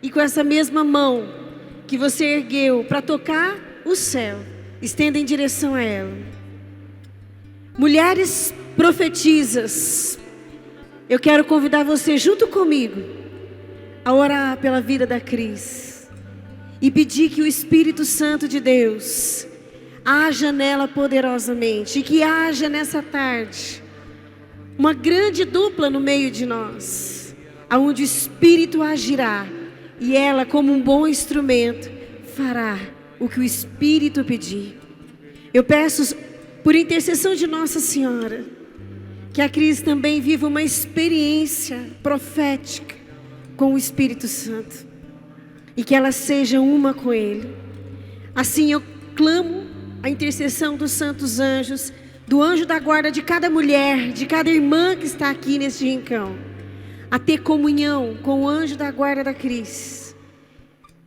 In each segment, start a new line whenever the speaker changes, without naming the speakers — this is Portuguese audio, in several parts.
E com essa mesma mão que você ergueu para tocar o céu, estenda em direção a ela. Mulheres profetisas, eu quero convidar você junto comigo a orar pela vida da Cris e pedir que o Espírito Santo de Deus haja nela poderosamente, e que haja nessa tarde uma grande dupla no meio de nós, aonde o Espírito agirá e ela, como um bom instrumento, fará o que o Espírito pedir. Eu peço, por intercessão de Nossa Senhora, que a Cris também viva uma experiência profética com o Espírito Santo e que ela seja uma com Ele. Assim eu clamo a intercessão dos santos anjos, do anjo da guarda de cada mulher, de cada irmã que está aqui neste rincão, a ter comunhão com o anjo da guarda da Cris,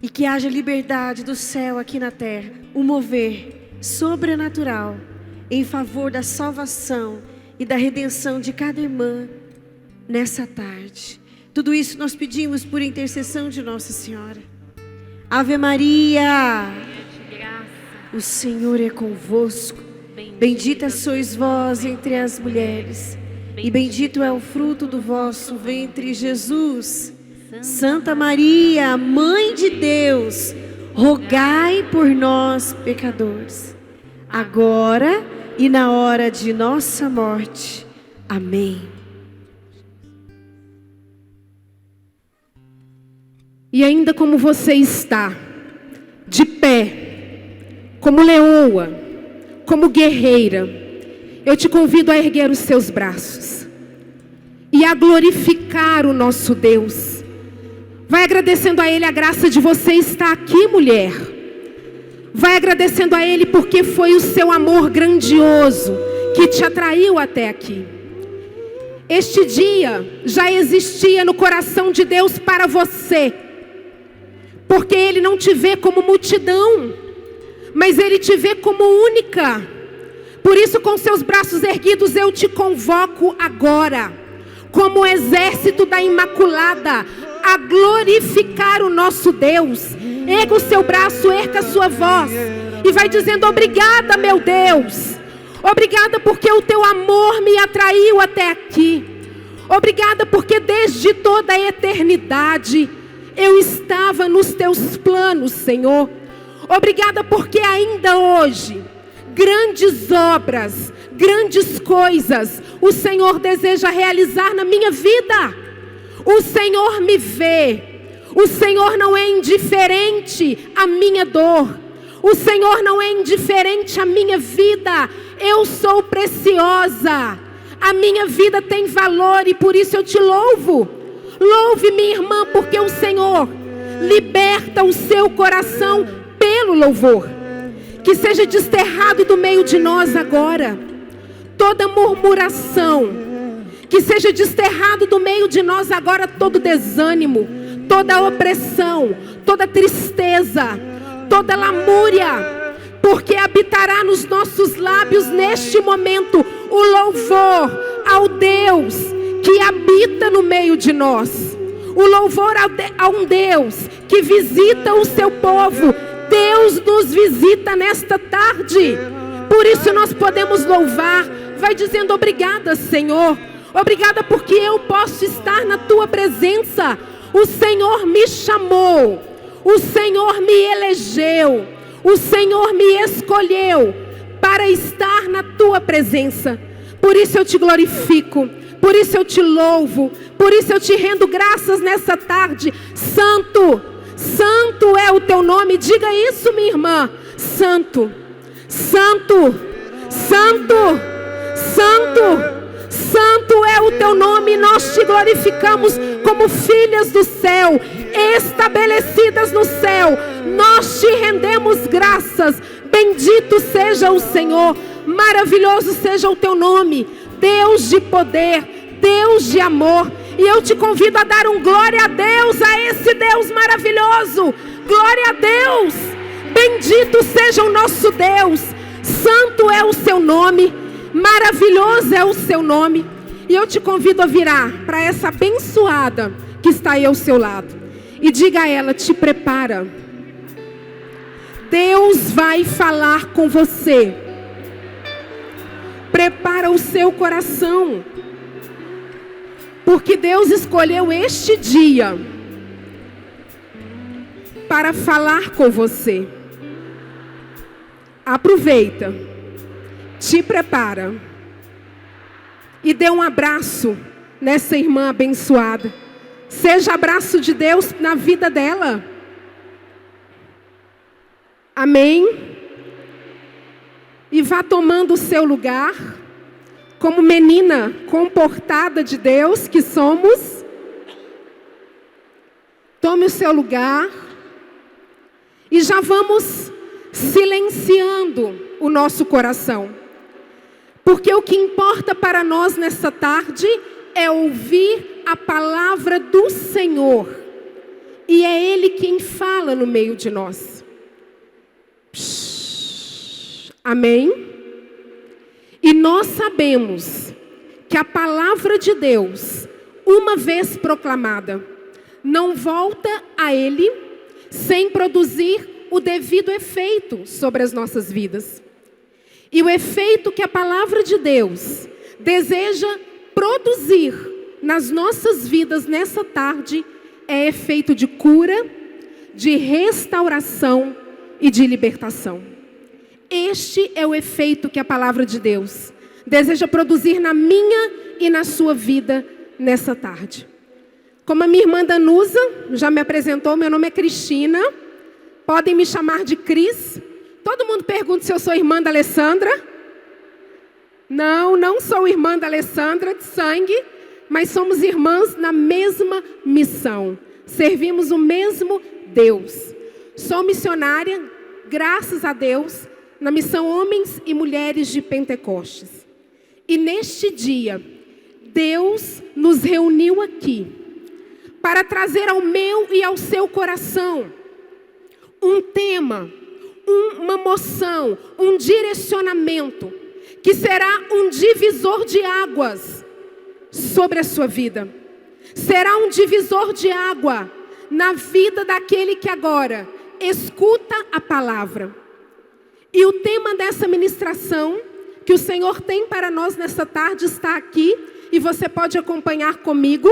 e que haja liberdade do céu aqui na terra, um mover sobrenatural em favor da salvação e da redenção de cada irmã nessa tarde. Tudo isso nós pedimos por intercessão de Nossa Senhora. Ave Maria, o Senhor é convosco, bendita sois vós entre as mulheres, e bendito é o fruto do vosso ventre, Jesus. Santa Maria, Mãe de Deus, rogai por nós, pecadores, agora e na hora de nossa morte. Amém.
E ainda como você está, de pé, como leoa, como guerreira, eu te convido a erguer os seus braços e a glorificar o nosso Deus. Vai agradecendo a Ele a graça de você estar aqui, mulher. Vai agradecendo a Ele porque foi o seu amor grandioso que te atraiu até aqui. Este dia já existia no coração de Deus para você, porque Ele não te vê como multidão, mas Ele te vê como única. Por isso, com seus braços erguidos, eu te convoco agora, como exército da Imaculada, a glorificar o nosso Deus. Erga o seu braço, erga a sua voz e vai dizendo: obrigada, meu Deus. Obrigada porque o teu amor me atraiu até aqui. Obrigada porque desde toda a eternidade eu estava nos teus planos, Senhor. Obrigada porque ainda hoje grandes obras, grandes coisas o Senhor deseja realizar na minha vida. O Senhor me vê. O Senhor não é indiferente à minha dor. O Senhor não é indiferente à minha vida. Eu sou preciosa. A minha vida tem valor e por isso eu te louvo. Louve, minha irmã, porque o Senhor liberta o seu coração pelo louvor. Que seja desterrado do meio de nós agora toda murmuração. Que seja desterrado do meio de nós agora todo desânimo, toda opressão, toda tristeza, toda lamúria, porque habitará nos nossos lábios neste momento o louvor ao Deus que habita no meio de nós, o louvor a um Deus que visita o seu povo. Deus nos visita nesta tarde, por isso nós podemos louvar. Vai dizendo: obrigada, Senhor. Obrigada porque eu posso estar na tua presença. O Senhor me chamou, o Senhor me elegeu, o Senhor me escolheu para estar na tua presença. Por isso eu te glorifico, por isso eu te louvo, por isso eu te rendo graças nessa tarde. Santo, santo é o teu nome. Diga isso, minha irmã. Santo, santo, santo, santo. Santo é o teu nome. Nós te glorificamos como filhas do céu, estabelecidas no céu. Nós te rendemos graças. Bendito seja o Senhor, maravilhoso seja o teu nome, Deus de poder, Deus de amor. E eu te convido a dar um glória a Deus, a esse Deus maravilhoso. Glória a Deus. Bendito seja o nosso Deus. Santo é o seu nome, maravilhoso é o seu nome. E eu te convido a virar para essa abençoada que está aí ao seu lado e diga a ela: te prepara. Deus vai falar com você. Prepara o seu coração, porque Deus escolheu este dia para falar com você. Aproveita, te prepara e dê um abraço nessa irmã abençoada. Seja abraço de Deus na vida dela. Amém? E vá tomando o seu lugar, como menina comportada de Deus que somos. Tome o seu lugar. E já vamos silenciando o nosso coração. Porque o que importa para nós nessa tarde é ouvir a palavra do Senhor. E é Ele quem fala no meio de nós. Amém? E nós sabemos que a palavra de Deus, uma vez proclamada, não volta a Ele sem produzir o devido efeito sobre as nossas vidas. E o efeito que a palavra de Deus deseja produzir nas nossas vidas nessa tarde é efeito de cura, de restauração e de libertação. Este é o efeito que a palavra de Deus deseja produzir na minha e na sua vida nessa tarde. Como a minha irmã Danusa já me apresentou, meu nome é Cristina. Podem me chamar de Cris. Todo mundo pergunta se eu sou irmã da Alessandra. Não, não sou irmã da Alessandra de sangue, mas somos irmãs na mesma missão. Servimos o mesmo Deus. Sou missionária, graças a Deus, na missão Homens e Mulheres de Pentecostes. E neste dia, Deus nos reuniu aqui para trazer ao meu e ao seu coração um tema, uma moção, um direcionamento que será um divisor de águas sobre a sua vida. Será um divisor de água na vida daquele que agora escuta a palavra. E o tema dessa ministração que o Senhor tem para nós nessa tarde está aqui, e você pode acompanhar comigo.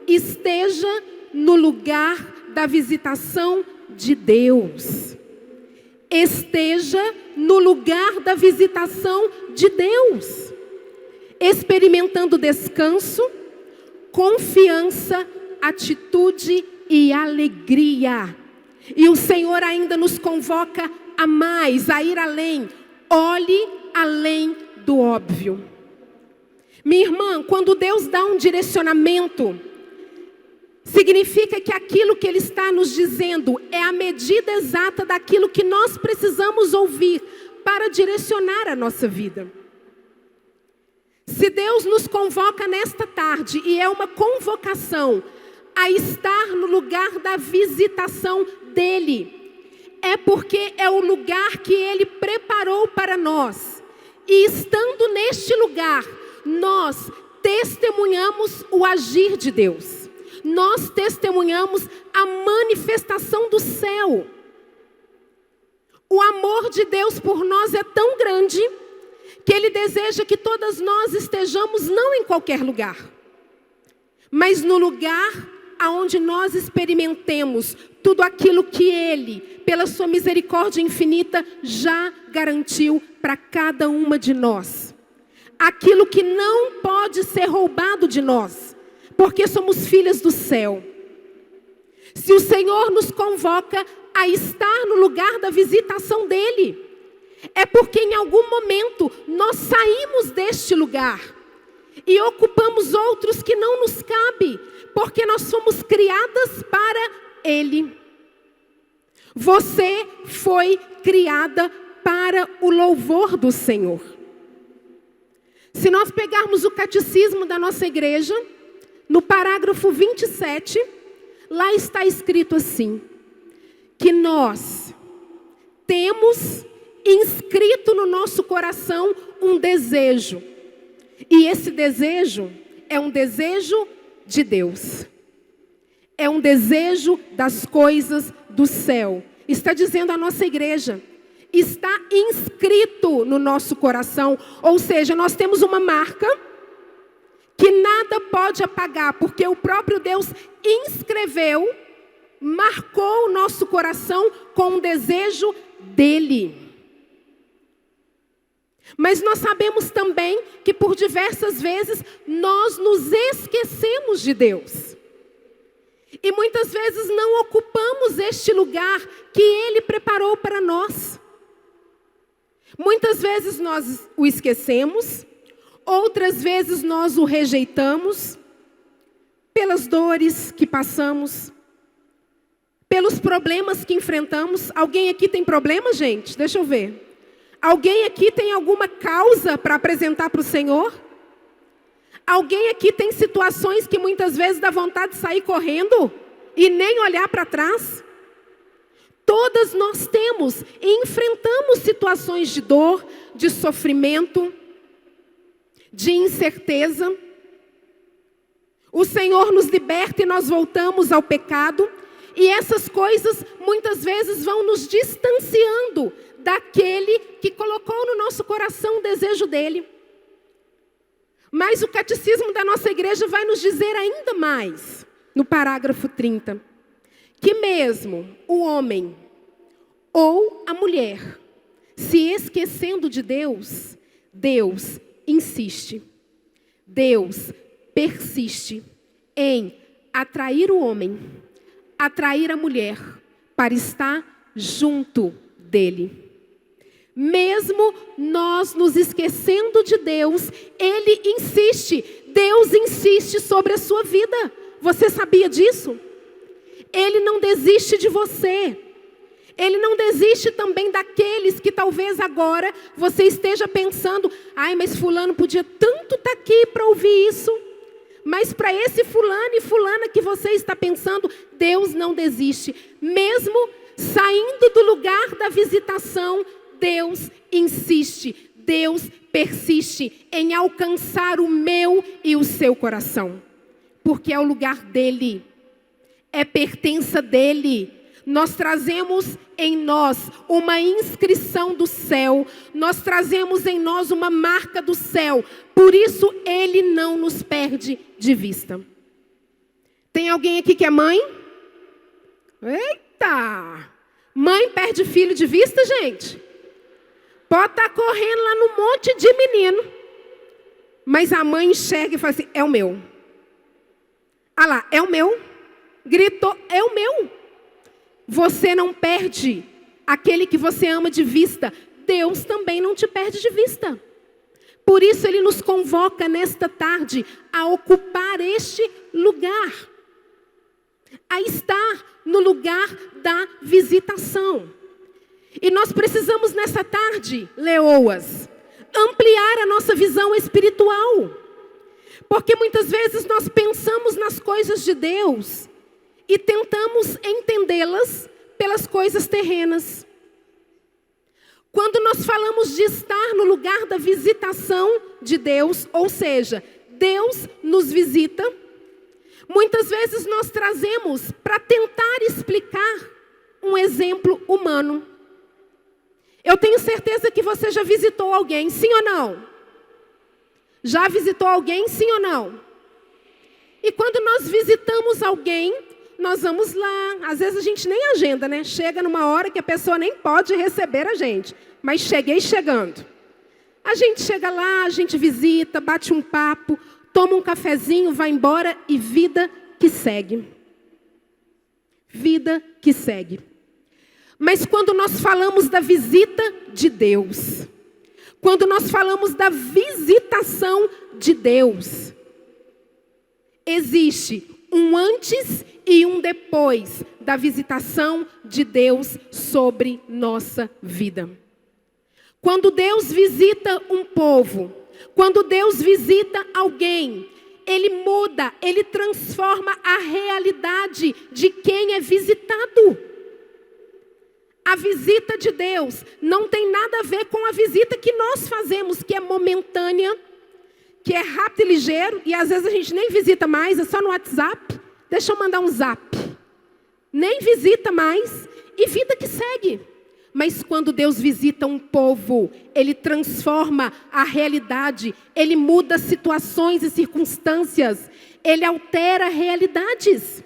Esteja no lugar da visitação de Deus. Esteja no lugar da visitação de Deus, experimentando descanso, confiança, atitude e alegria. E o Senhor ainda nos convoca a mais, a ir além. Olhe além do óbvio. Minha irmã, quando Deus dá um direcionamento, significa que aquilo que Ele está nos dizendo é a medida exata daquilo que nós precisamos ouvir para direcionar a nossa vida. Se Deus nos convoca nesta tarde, e é uma convocação a estar no lugar da visitação dEle, é porque é o lugar que Ele preparou para nós. E estando neste lugar, nós testemunhamos o agir de Deus. Nós testemunhamos a manifestação do céu. O amor de Deus por nós é tão grande que Ele deseja que todas nós estejamos não em qualquer lugar, mas no lugar aonde nós experimentemos tudo aquilo que Ele, pela sua misericórdia infinita, já garantiu para cada uma de nós. Aquilo que não pode ser roubado de nós, porque somos filhas do céu. Se o Senhor nos convoca a estar no lugar da visitação dEle, é porque em algum momento nós saímos deste lugar e ocupamos outros que não nos cabe, porque nós somos criadas para Ele. Você foi criada para o louvor do Senhor. Se nós pegarmos o catecismo da nossa igreja, no parágrafo 27, lá está escrito assim, que nós temos inscrito no nosso coração um desejo. E esse desejo é um desejo de Deus. É um desejo das coisas do céu. Está dizendo a nossa igreja. Está inscrito no nosso coração. Ou seja, nós temos uma marca que nada pode apagar, porque o próprio Deus inscreveu, marcou o nosso coração com um desejo dele. Mas nós sabemos também que por diversas vezes nós nos esquecemos de Deus. E muitas vezes não ocupamos este lugar que Ele preparou para nós. Muitas vezes nós o esquecemos, outras vezes nós o rejeitamos, pelas dores que passamos, pelos problemas que enfrentamos. Alguém aqui tem problema, gente? Deixa eu ver. Alguém aqui tem alguma causa para apresentar para o Senhor? Alguém aqui tem situações que muitas vezes dá vontade de sair correndo e nem olhar para trás? Todas nós temos e enfrentamos situações de dor, de sofrimento, de incerteza. O Senhor nos liberta e nós voltamos ao pecado. E essas coisas muitas vezes vão nos distanciando daquele que colocou no nosso coração o desejo dele. Mas o catecismo da nossa igreja vai nos dizer ainda mais, no parágrafo 30, que mesmo o homem ou a mulher se esquecendo de Deus, Deus insiste, Deus persiste em atrair o homem, atrair a mulher para estar junto dele. Mesmo nós nos esquecendo de Deus, Ele insiste. Deus insiste sobre a sua vida. Você sabia disso? Ele não desiste de você. Ele não desiste também daqueles que talvez agora você esteja pensando: ai, mas fulano podia tanto estar aqui para ouvir isso. Mas para esse fulano e fulana que você está pensando, Deus não desiste. Mesmo saindo do lugar da visitação, Deus insiste, Deus persiste em alcançar o meu e o seu coração. Porque é o lugar dele, é pertença dele. Nós trazemos em nós uma inscrição do céu, nós trazemos em nós uma marca do céu. Por isso ele não nos perde de vista. Tem alguém aqui que é mãe? Eita! Mãe perde filho de vista, gente? Pode estar correndo lá no monte de menino, mas a mãe enxerga e fala assim: é o meu. Ah lá, é o meu. Gritou, é o meu. Você não perde aquele que você ama de vista. Deus também não te perde de vista. Por isso Ele nos convoca nesta tarde a ocupar este lugar, a estar no lugar da visitação. E nós precisamos nessa tarde, leoas, ampliar a nossa visão espiritual. Porque muitas vezes nós pensamos nas coisas de Deus e tentamos entendê-las pelas coisas terrenas. Quando nós falamos de estar no lugar da visitação de Deus, ou seja, Deus nos visita, muitas vezes nós trazemos para tentar explicar um exemplo humano. Eu tenho certeza que você já visitou alguém, sim ou não? Já visitou alguém, sim ou não? E quando nós visitamos alguém, nós vamos lá. Às vezes a gente nem agenda, né? Chega numa hora que a pessoa nem pode receber a gente. Mas cheguei chegando. A gente chega lá, a gente visita, bate um papo, toma um cafezinho, vai embora e vida que segue. Vida que segue. Mas quando nós falamos da visita de Deus, quando nós falamos da visitação de Deus, existe um antes e um depois da visitação de Deus sobre nossa vida. Quando Deus visita um povo, quando Deus visita alguém, Ele muda, Ele transforma a realidade de quem é visitado. A visita de Deus não tem nada a ver com a visita que nós fazemos, que é momentânea, que é rápido e ligeiro, e às vezes a gente nem visita mais, é só no WhatsApp. deixa eu mandar um zap. Nem visita mais e vida que segue. Mas quando Deus visita um povo, Ele transforma a realidade, Ele muda situações e circunstâncias, Ele altera realidades.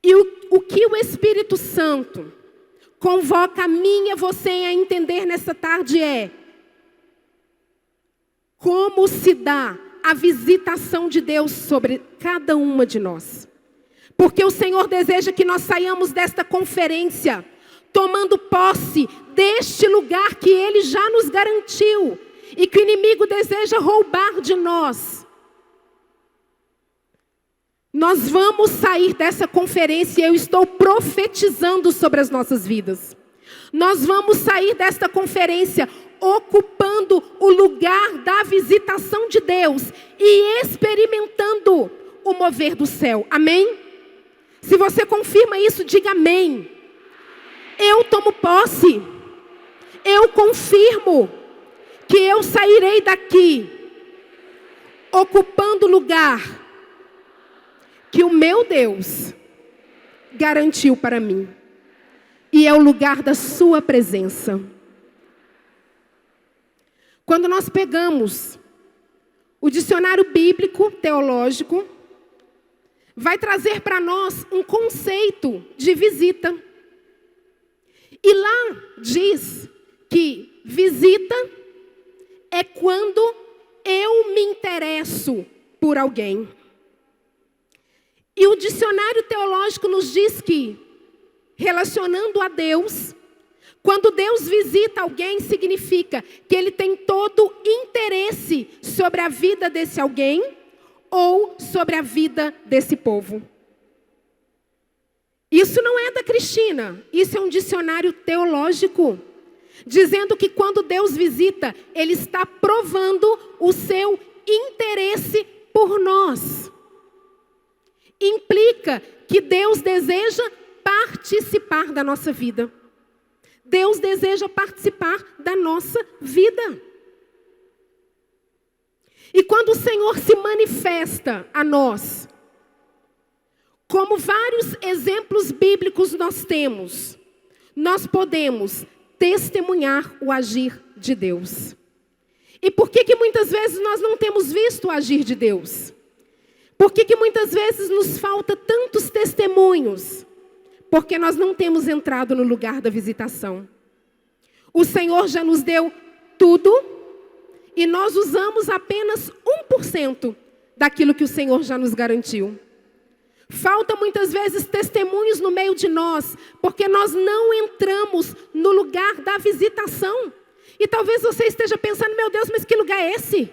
E o que o Espírito Santo convoca a mim e a você a entender nessa tarde é: como se dá a visitação de Deus sobre cada uma de nós. Porque o Senhor deseja que nós saiamos desta conferência tomando posse deste lugar que Ele já nos garantiu e que o inimigo deseja roubar de nós. Nós vamos sair dessa conferência e eu estou profetizando sobre as nossas vidas. Nós vamos sair desta conferência ocupando o lugar da visitação de Deus e experimentando o mover do céu. Amém? Se você confirma isso, diga amém. Eu tomo posse. Eu confirmo que eu sairei daqui ocupando o lugar que o meu Deus garantiu para mim. E é o lugar da sua presença. Quando nós pegamos o dicionário bíblico teológico, vai trazer para nós um conceito de visita. E lá diz que visita é quando eu me interesso por alguém. E o dicionário teológico nos diz que, relacionando a Deus, quando Deus visita alguém, significa que Ele tem todo interesse sobre a vida desse alguém ou sobre a vida desse povo. Isso não é da Cristina, isso é um dicionário teológico, dizendo que quando Deus visita, Ele está provando o seu interesse por nós. Implica que Deus deseja participar da nossa vida. Deus deseja participar da nossa vida. E quando o Senhor se manifesta a nós, como vários exemplos bíblicos nós temos, nós podemos testemunhar o agir de Deus. E por que muitas vezes nós não temos visto o agir de Deus? Por que muitas vezes nos falta tantos testemunhos? Porque nós não temos entrado no lugar da visitação. O Senhor já nos deu tudo e nós usamos apenas 1% daquilo que o Senhor já nos garantiu. Falta muitas vezes testemunhos no meio de nós, porque nós não entramos no lugar da visitação. E talvez você esteja pensando, meu Deus, mas que lugar é esse?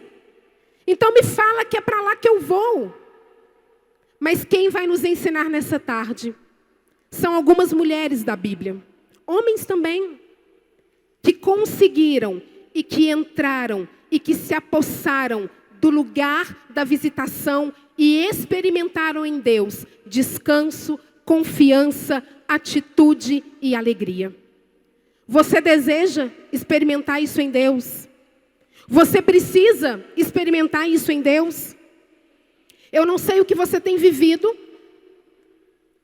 Então me fala que é para lá que eu vou. Mas quem vai nos ensinar nessa tarde são algumas mulheres da Bíblia, homens também, que conseguiram e que entraram e que se apossaram do lugar da visitação e experimentaram em Deus descanso, confiança, atitude e alegria. Você deseja experimentar isso em Deus? Você precisa experimentar isso em Deus? Eu não sei o que você tem vivido,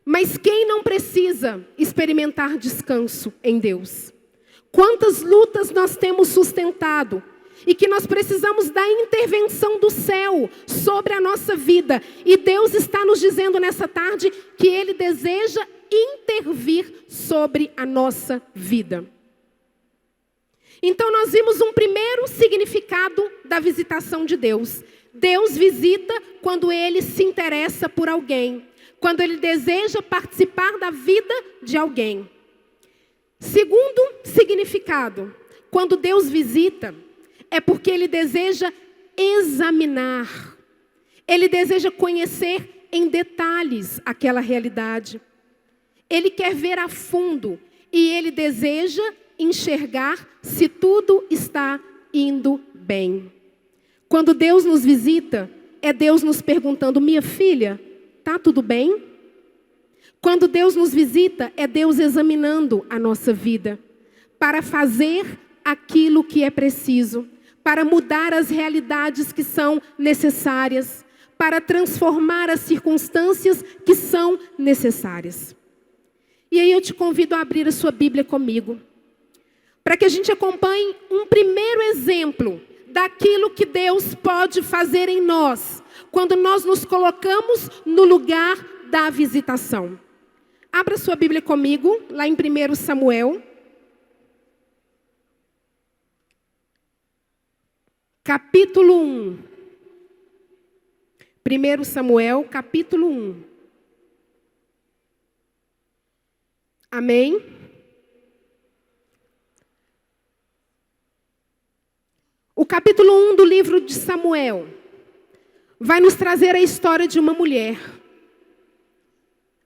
mas quem não precisa experimentar descanso em Deus? Quantas lutas nós temos sustentado e que nós precisamos da intervenção do céu sobre a nossa vida. E Deus está nos dizendo nessa tarde que Ele deseja intervir sobre a nossa vida. Então nós vimos um primeiro significado da visitação de Deus. Deus visita quando Ele se interessa por alguém, quando Ele deseja participar da vida de alguém. Segundo significado, quando Deus visita, é porque Ele deseja examinar. Ele deseja conhecer em detalhes aquela realidade. Ele quer ver a fundo e Ele deseja enxergar se tudo está indo bem. Quando Deus nos visita, é Deus nos perguntando, minha filha, está tudo bem? Quando Deus nos visita, é Deus examinando a nossa vida para fazer aquilo que é preciso, para mudar as realidades que são necessárias, para transformar as circunstâncias que são necessárias. E aí eu te convido a abrir a sua Bíblia comigo, para que a gente acompanhe um primeiro exemplo daquilo que Deus pode fazer em nós, quando nós nos colocamos no lugar da visitação. Abra sua Bíblia comigo, lá em 1 Samuel. Capítulo 1. 1 Samuel, capítulo 1. Amém? O capítulo 1 do livro de Samuel vai nos trazer a história de uma mulher.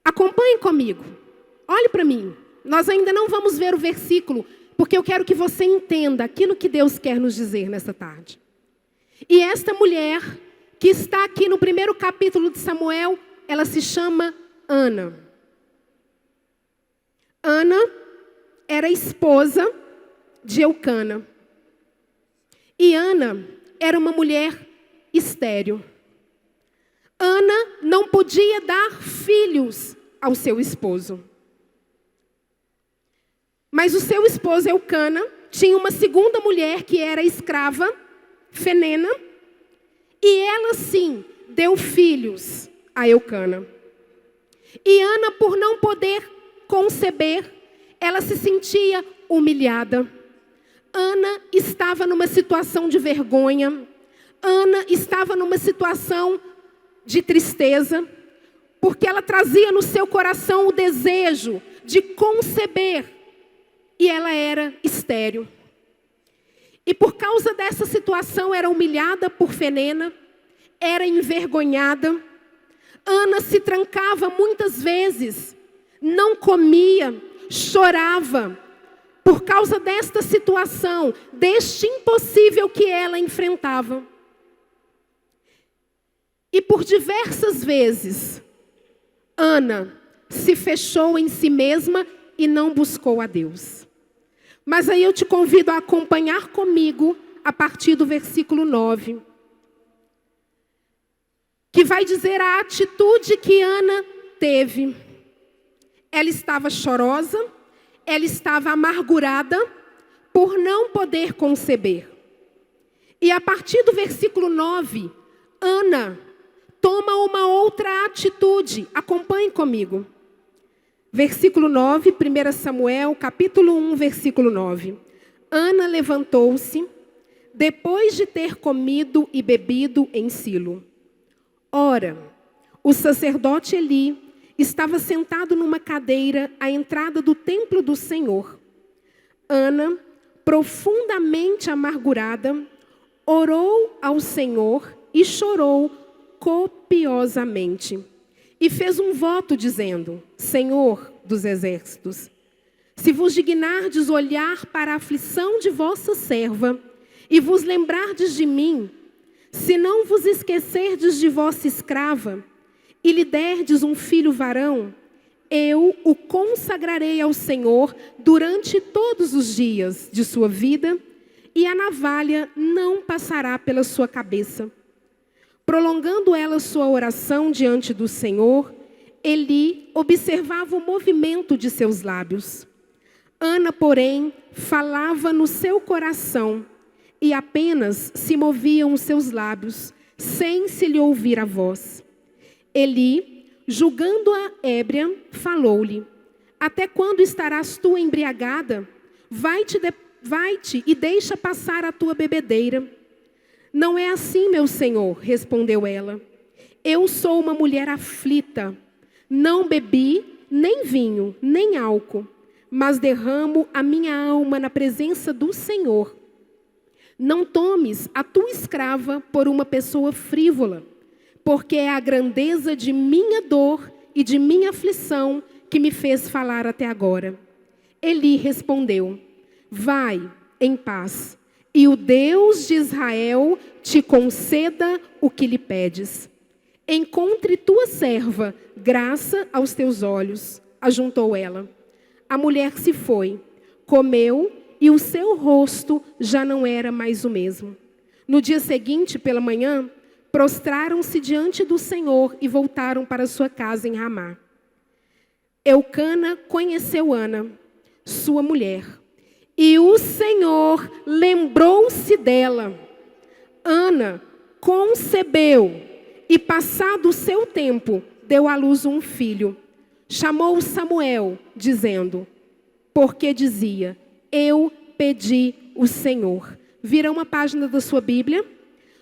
Acompanhe comigo. Olhe para mim. Nós ainda não vamos ver o versículo, porque eu quero que você entenda aquilo que Deus quer nos dizer nessa tarde. E esta mulher, que está aqui no primeiro capítulo de Samuel, ela se chama Ana. Ana era esposa de Eucana. E Ana era uma mulher estéril. Ana não podia dar filhos ao seu esposo. Mas o seu esposo Eucana tinha uma segunda mulher que era escrava, Fenena, e ela sim deu filhos a Eucana. E Ana, por não poder conceber, ela se sentia humilhada. Ana estava numa situação de vergonha. Ana estava numa situação de tristeza, porque ela trazia no seu coração o desejo de conceber, e ela era estéril. E por causa dessa situação era humilhada por Fenena, era envergonhada. Ana se trancava muitas vezes, não comia, chorava, por causa desta situação, deste impossível que ela enfrentava. E por diversas vezes, Ana se fechou em si mesma e não buscou a Deus. Mas aí eu te convido a acompanhar comigo a partir do versículo 9. Que vai dizer a atitude que Ana teve. Ela estava chorosa, ela estava amargurada por não poder conceber. E a partir do versículo 9, Ana toma uma outra atitude. Acompanhe comigo. Versículo 9, 1 Samuel, capítulo 1, versículo 9. Ana levantou-se, depois de ter comido e bebido em Silo. Ora, o sacerdote Eli estava sentado numa cadeira à entrada do templo do Senhor. Ana, profundamente amargurada, orou ao Senhor e chorou copiosamente. E fez um voto dizendo: Senhor dos exércitos, se vos dignardes olhar para a aflição de vossa serva e vos lembrardes de mim, se não vos esquecerdes de vossa escrava e lhe derdes um filho varão, eu o consagrarei ao Senhor durante todos os dias de sua vida, e a navalha não passará pela sua cabeça. Prolongando ela sua oração diante do Senhor, Eli observava o movimento de seus lábios. Ana, porém, falava no seu coração, e apenas se moviam os seus lábios, sem se lhe ouvir a voz. Eli, julgando-a ébria, falou-lhe: Até quando estarás tu embriagada? Vai-te e deixa passar a tua bebedeira. Não é assim, meu senhor, respondeu ela. Eu sou uma mulher aflita. Não bebi nem vinho, nem álcool, mas derramo a minha alma na presença do Senhor. Não tomes a tua escrava por uma pessoa frívola, porque é a grandeza de minha dor e de minha aflição que me fez falar até agora. Eli respondeu: Vai em paz, e o Deus de Israel te conceda o que lhe pedes. Encontre tua serva graça aos teus olhos, ajuntou ela. A mulher se foi, comeu, e o seu rosto já não era mais o mesmo. No dia seguinte, pela manhã, prostraram-se diante do Senhor e voltaram para sua casa em Ramá. Eucana conheceu Ana, sua mulher, e o Senhor lembrou-se dela. Ana concebeu e, passado o seu tempo, deu à luz um filho. Chamou-o Samuel, dizendo, porque dizia, eu pedi o Senhor. Vira uma página da sua Bíblia.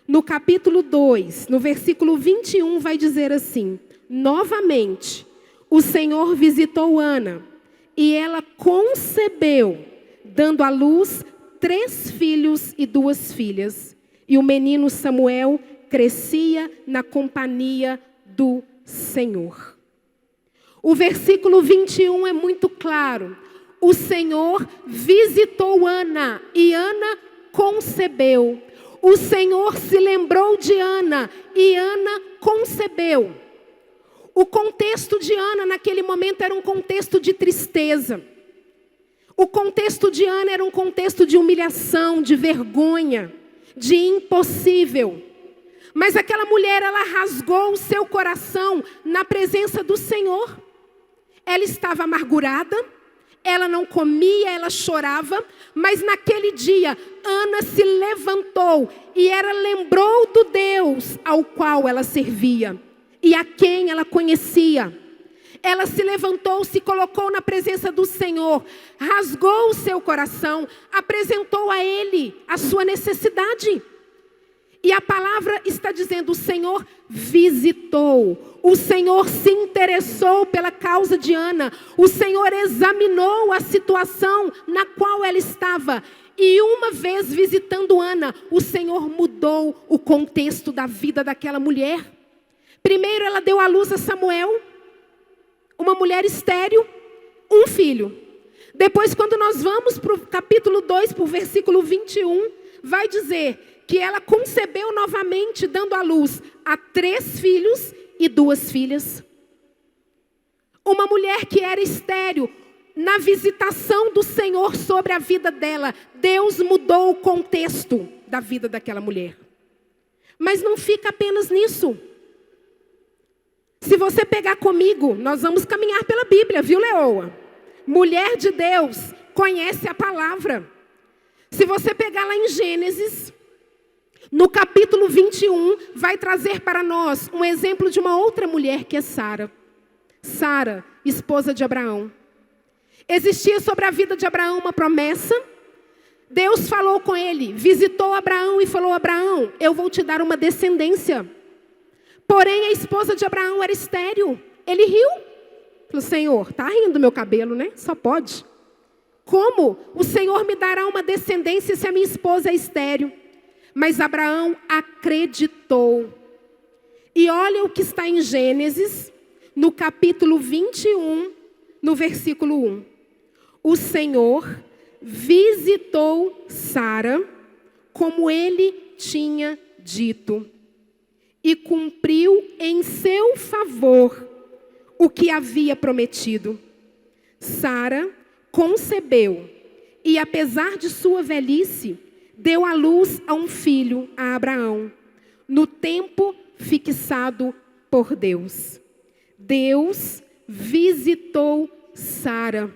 No capítulo 2, no versículo 21, vai dizer assim, novamente, o Senhor visitou Ana, e ela concebeu, dando à luz 3 filhos e 2 filhas. E o menino Samuel crescia na companhia do Senhor. O versículo 21 é muito claro. O Senhor visitou Ana e Ana concebeu. O Senhor se lembrou de Ana e Ana concebeu. O contexto de Ana naquele momento era um contexto de tristeza. O contexto de Ana era um contexto de humilhação, de vergonha, de impossível. Mas aquela mulher, ela rasgou o seu coração na presença do Senhor. Ela estava amargurada, ela não comia, ela chorava, mas naquele dia, Ana se levantou e ela lembrou do Deus ao qual ela servia e a quem ela conhecia. Ela se levantou, se colocou na presença do Senhor, rasgou o seu coração, apresentou a Ele a sua necessidade. E a palavra está dizendo, o Senhor visitou, o Senhor se interessou pela causa de Ana, o Senhor examinou a situação na qual ela estava. E uma vez visitando Ana, o Senhor mudou o contexto da vida daquela mulher. Primeiro ela deu à luz a Samuel, uma mulher estéril, um filho. Depois, quando nós vamos para o capítulo 2, para o versículo 21, vai dizer que ela concebeu novamente, dando à luz a 3 filhos e 2 filhas. Uma mulher que era estéril, na visitação do Senhor sobre a vida dela, Deus mudou o contexto da vida daquela mulher. Mas não fica apenas nisso. Se você pegar comigo, nós vamos caminhar pela Bíblia, viu, Leoa? Mulher de Deus, conhece a palavra. Se você pegar lá em Gênesis, no capítulo 21, vai trazer para nós um exemplo de uma outra mulher que é Sara. Sara, esposa de Abraão. Existia sobre a vida de Abraão uma promessa. Deus falou com ele, visitou Abraão e falou, Abraão, eu vou te dar uma descendência. Porém, a esposa de Abraão era estéril. Ele riu. Falou, Senhor, está rindo do meu cabelo, né? Só pode. Como o Senhor me dará uma descendência se a minha esposa é estéril? Mas Abraão acreditou. E olha o que está em Gênesis, no capítulo 21, no versículo 1. O Senhor visitou Sara, como ele tinha dito, e cumpriu em seu favor o que havia prometido. Sara concebeu, e apesar de sua velhice, deu à luz a um filho, a Abraão, no tempo fixado por Deus. Deus visitou Sara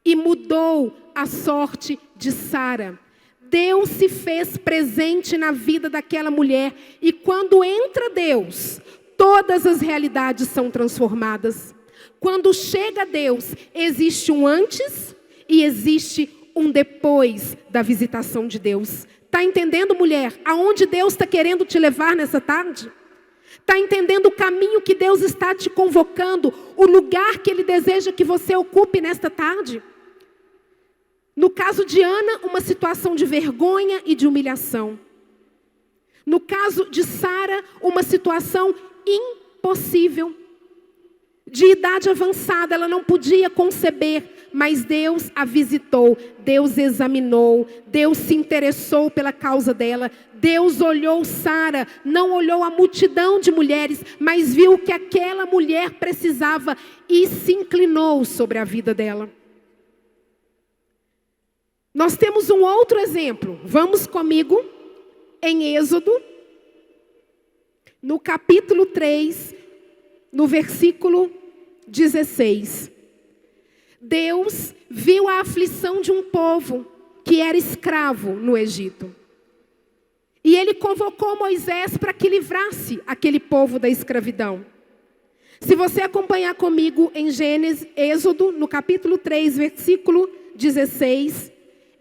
e mudou a sorte de Sara. Deus se fez presente na vida daquela mulher. E quando entra Deus, todas as realidades são transformadas. Quando chega Deus, existe um antes e existe um depois da visitação de Deus. Está entendendo, mulher? Aonde Deus está querendo te levar nessa tarde? Está entendendo o caminho que Deus está te convocando? O lugar que Ele deseja que você ocupe nesta tarde? No caso de Ana, uma situação de vergonha e de humilhação. No caso de Sara, uma situação impossível. De idade avançada, ela não podia conceber, mas Deus a visitou, Deus examinou, Deus se interessou pela causa dela. Deus olhou Sara, não olhou a multidão de mulheres, mas viu que aquela mulher precisava e se inclinou sobre a vida dela. Nós temos um outro exemplo. Vamos comigo em Êxodo, no capítulo 3, no versículo 16. Deus viu a aflição de um povo que era escravo no Egito. E ele convocou Moisés para que livrasse aquele povo da escravidão. Se você acompanhar comigo em Êxodo, no capítulo 3, versículo 16,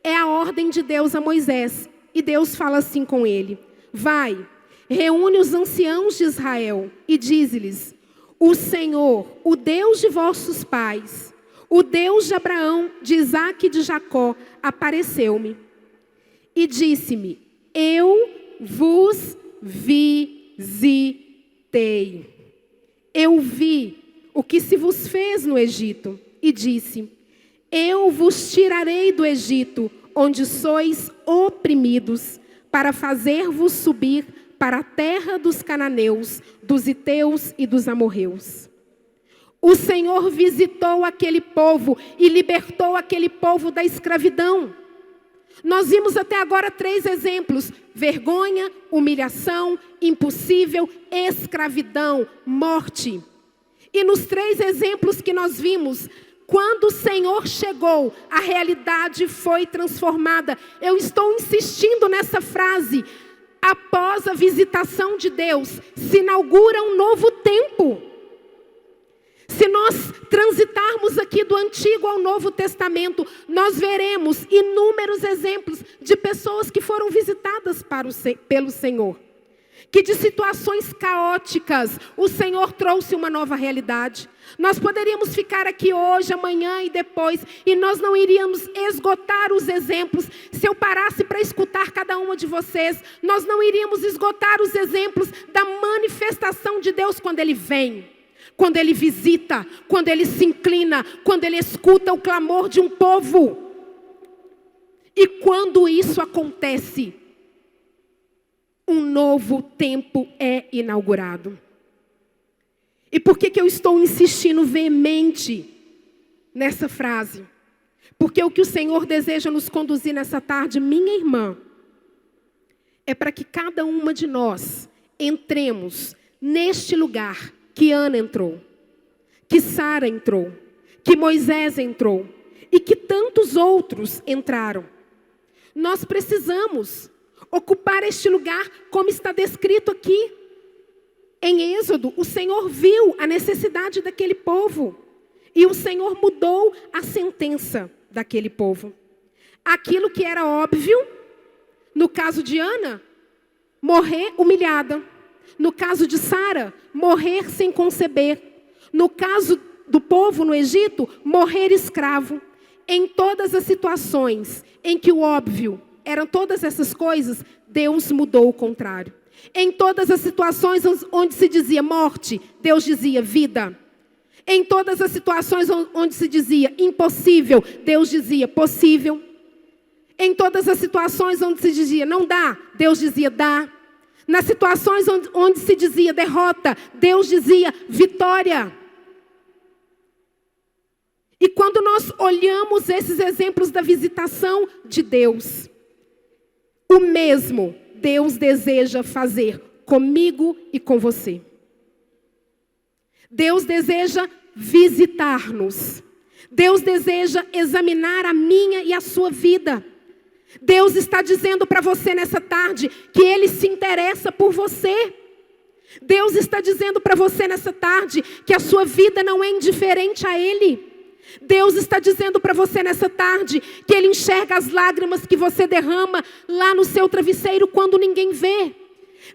é a ordem de Deus a Moisés. E Deus fala assim com ele: vai, reúne os anciãos de Israel e dize-lhes: o Senhor, o Deus de vossos pais, o Deus de Abraão, de Isaque e de Jacó, apareceu-me e disse-me: eu vos visitei. Eu vi o que se vos fez no Egito e disse: eu vos tirarei do Egito, onde sois oprimidos, para fazer-vos subir para a terra dos cananeus, dos heteus e dos amorreus. O Senhor visitou aquele povo e libertou aquele povo da escravidão. Nós vimos até agora 3 exemplos: vergonha, humilhação, impossível, escravidão, morte. E nos 3 exemplos que nós vimos, quando o Senhor chegou, a realidade foi transformada. Eu estou insistindo nessa frase. Após a visitação de Deus, se inaugura um novo tempo. Se nós transitarmos aqui do Antigo ao Novo Testamento, nós veremos inúmeros exemplos de pessoas que foram visitadas pelo Senhor. Que de situações caóticas, o Senhor trouxe uma nova realidade. Nós poderíamos ficar aqui hoje, amanhã e depois, e nós não iríamos esgotar os exemplos. Se eu parasse para escutar cada uma de vocês, nós não iríamos esgotar os exemplos da manifestação de Deus quando Ele vem. Quando Ele visita, quando Ele se inclina, quando Ele escuta o clamor de um povo. E quando isso acontece, um novo tempo é inaugurado. E por que eu estou insistindo veemente nessa frase? Porque o que o Senhor deseja nos conduzir nessa tarde, minha irmã, é para que cada uma de nós entremos neste lugar que Ana entrou, que Sara entrou, que Moisés entrou e que tantos outros entraram. Nós precisamos ocupar este lugar como está descrito aqui. Em Êxodo, o Senhor viu a necessidade daquele povo e o Senhor mudou a sentença daquele povo. Aquilo que era óbvio, no caso de Ana, morrer humilhada. No caso de Sara, morrer sem conceber. No caso do povo no Egito, morrer escravo. Em todas as situações em que o óbvio eram todas essas coisas, Deus mudou o contrário. Em todas as situações onde se dizia morte, Deus dizia vida. Em todas as situações onde se dizia impossível, Deus dizia possível. Em todas as situações onde se dizia não dá, Deus dizia dá. Nas situações onde se dizia derrota, Deus dizia vitória. E quando nós olhamos esses exemplos da visitação de Deus, o mesmo Deus deseja fazer comigo e com você. Deus deseja visitar-nos. Deus deseja examinar a minha e a sua vida. Deus está dizendo para você nessa tarde que Ele se interessa por você. Deus está dizendo para você nessa tarde que a sua vida não é indiferente a Ele. Deus está dizendo para você nessa tarde que Ele enxerga as lágrimas que você derrama lá no seu travesseiro quando ninguém vê.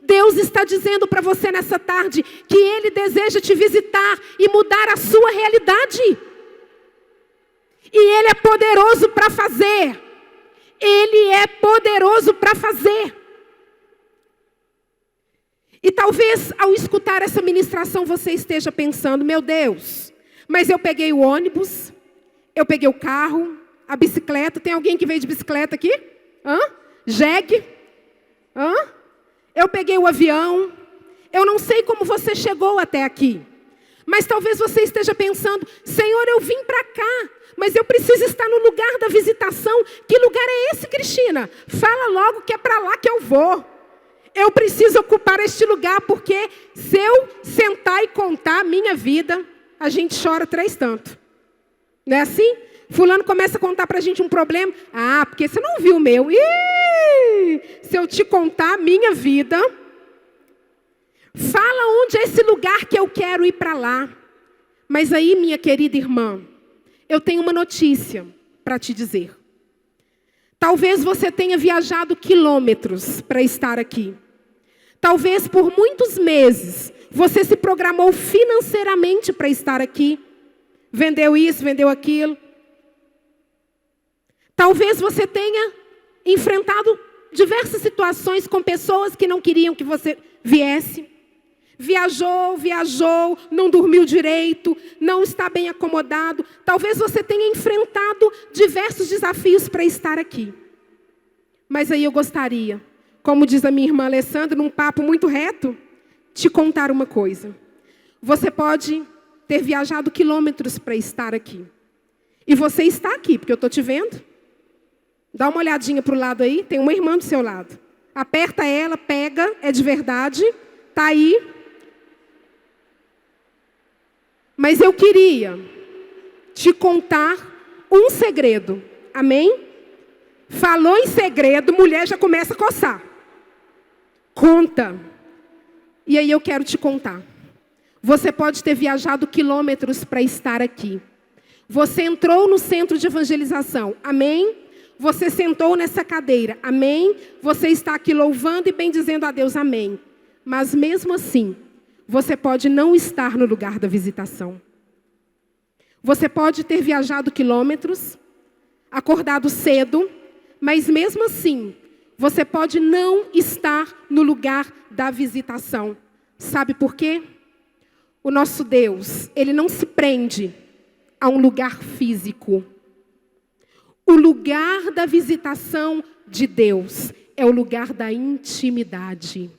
Deus está dizendo para você nessa tarde que Ele deseja te visitar e mudar a sua realidade. E Ele é poderoso para fazer. Ele é poderoso para fazer. E talvez ao escutar essa ministração você esteja pensando: meu Deus, mas eu peguei o ônibus, eu peguei o carro, a bicicleta. Tem alguém que veio de bicicleta aqui? jegue. Eu peguei o avião. Eu não sei como você chegou até aqui. Mas talvez você esteja pensando: Senhor, eu vim para cá, mas eu preciso estar no lugar da visitação. Que lugar é esse, Cristina? Fala logo que é para lá que eu vou. eu preciso ocupar este lugar, porque se eu sentar e contar a minha vida, a gente chora 3 tanto. Não é assim? Fulano começa a contar pra gente um problema. Ah, porque você não viu o meu. Ih, se eu te contar a minha vida, fala onde é esse lugar que eu quero ir para lá. Mas aí, minha querida irmã, eu tenho uma notícia para te dizer. Talvez você tenha viajado quilômetros para estar aqui. Talvez por muitos meses você se programou financeiramente para estar aqui. Vendeu isso, vendeu aquilo. Talvez você tenha enfrentado diversas situações com pessoas que não queriam que você viesse. Viajou, não dormiu direito, não está bem acomodado. Talvez você tenha enfrentado diversos desafios para estar aqui. Mas aí eu gostaria, como diz a minha irmã Alessandra, num papo muito reto, te contar uma coisa. Você pode ter viajado quilômetros para estar aqui. E você está aqui, porque eu estou te vendo. Dá uma olhadinha para o lado aí, tem uma irmã do seu lado. Aperta ela, pega, é de verdade, está aí. Mas eu queria te contar um segredo. Amém? Falou em segredo, mulher já começa a coçar. Conta. E aí eu quero te contar. Você pode ter viajado quilômetros para estar aqui. Você entrou no centro de evangelização. Amém? Você sentou nessa cadeira. Amém? Você está aqui louvando e bendizendo a Deus. Amém. Mas mesmo assim, você pode não estar no lugar da visitação. Você pode ter viajado quilômetros, acordado cedo, mas mesmo assim, você pode não estar no lugar da visitação. Sabe por quê? O nosso Deus, Ele não se prende a um lugar físico. O lugar da visitação de Deus é o lugar da intimidade.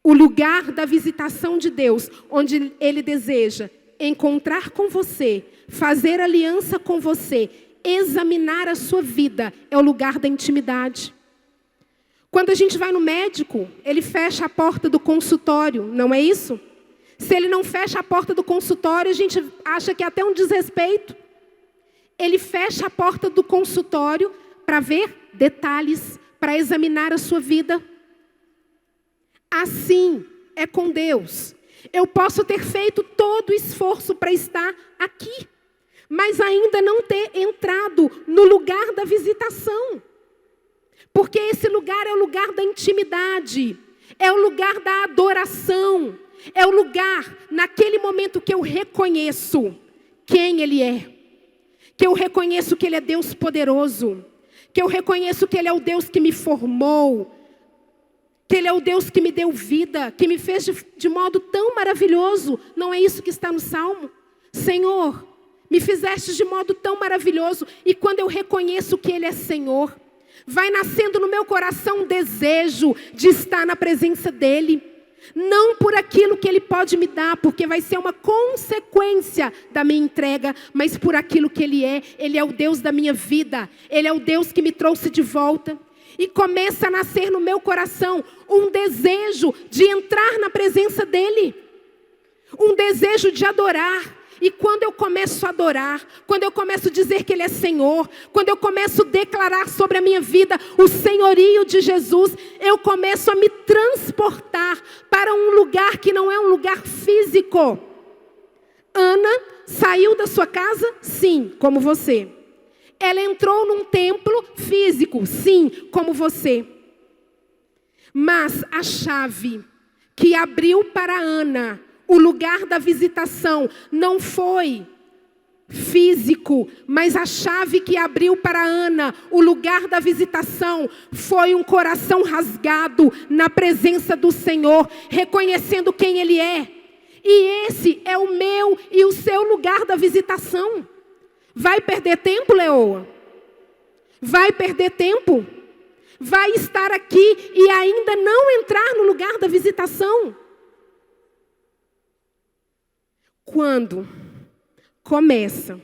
O lugar da visitação de Deus, onde Ele deseja encontrar com você, fazer aliança com você, examinar a sua vida, é o lugar da intimidade. Quando a gente vai no médico, ele fecha a porta do consultório, não é isso? Se ele não fecha a porta do consultório, a gente acha que é até um desrespeito. Ele fecha a porta do consultório para ver detalhes, para examinar a sua vida. Assim é com Deus. Eu posso ter feito todo o esforço para estar aqui, mas ainda não ter entrado no lugar da visitação. Porque esse lugar é o lugar da intimidade, é o lugar da adoração, é o lugar, naquele momento que eu reconheço quem Ele é, que eu reconheço que Ele é Deus poderoso, que eu reconheço que Ele é o Deus que me formou, que Ele é o Deus que me deu vida, que me fez de modo tão maravilhoso. Não é isso que está no Salmo? Senhor, me fizeste de modo tão maravilhoso. E quando eu reconheço que Ele é Senhor, vai nascendo no meu coração um desejo de estar na presença dEle. Não por aquilo que Ele pode me dar, porque vai ser uma consequência da minha entrega, mas por aquilo que Ele é. Ele é o Deus da minha vida, Ele é o Deus que me trouxe de volta. E começa a nascer no meu coração um desejo de entrar na presença dEle. Um desejo de adorar. E quando eu começo a adorar, quando eu começo a dizer que Ele é Senhor, quando eu começo a declarar sobre a minha vida o senhorio de Jesus, eu começo a me transportar para um lugar que não é um lugar físico. Ana saiu da sua casa? Sim, como você. Ela entrou num templo físico? Sim, como você. Mas a chave que abriu para Ana o lugar da visitação não foi físico, mas a chave que abriu para Ana o lugar da visitação foi um coração rasgado na presença do Senhor, reconhecendo quem Ele é. E esse é o meu e o seu lugar da visitação. Vai perder tempo, Leoa? Vai perder tempo? Vai estar aqui e ainda não entrar no lugar da visitação? Quando começa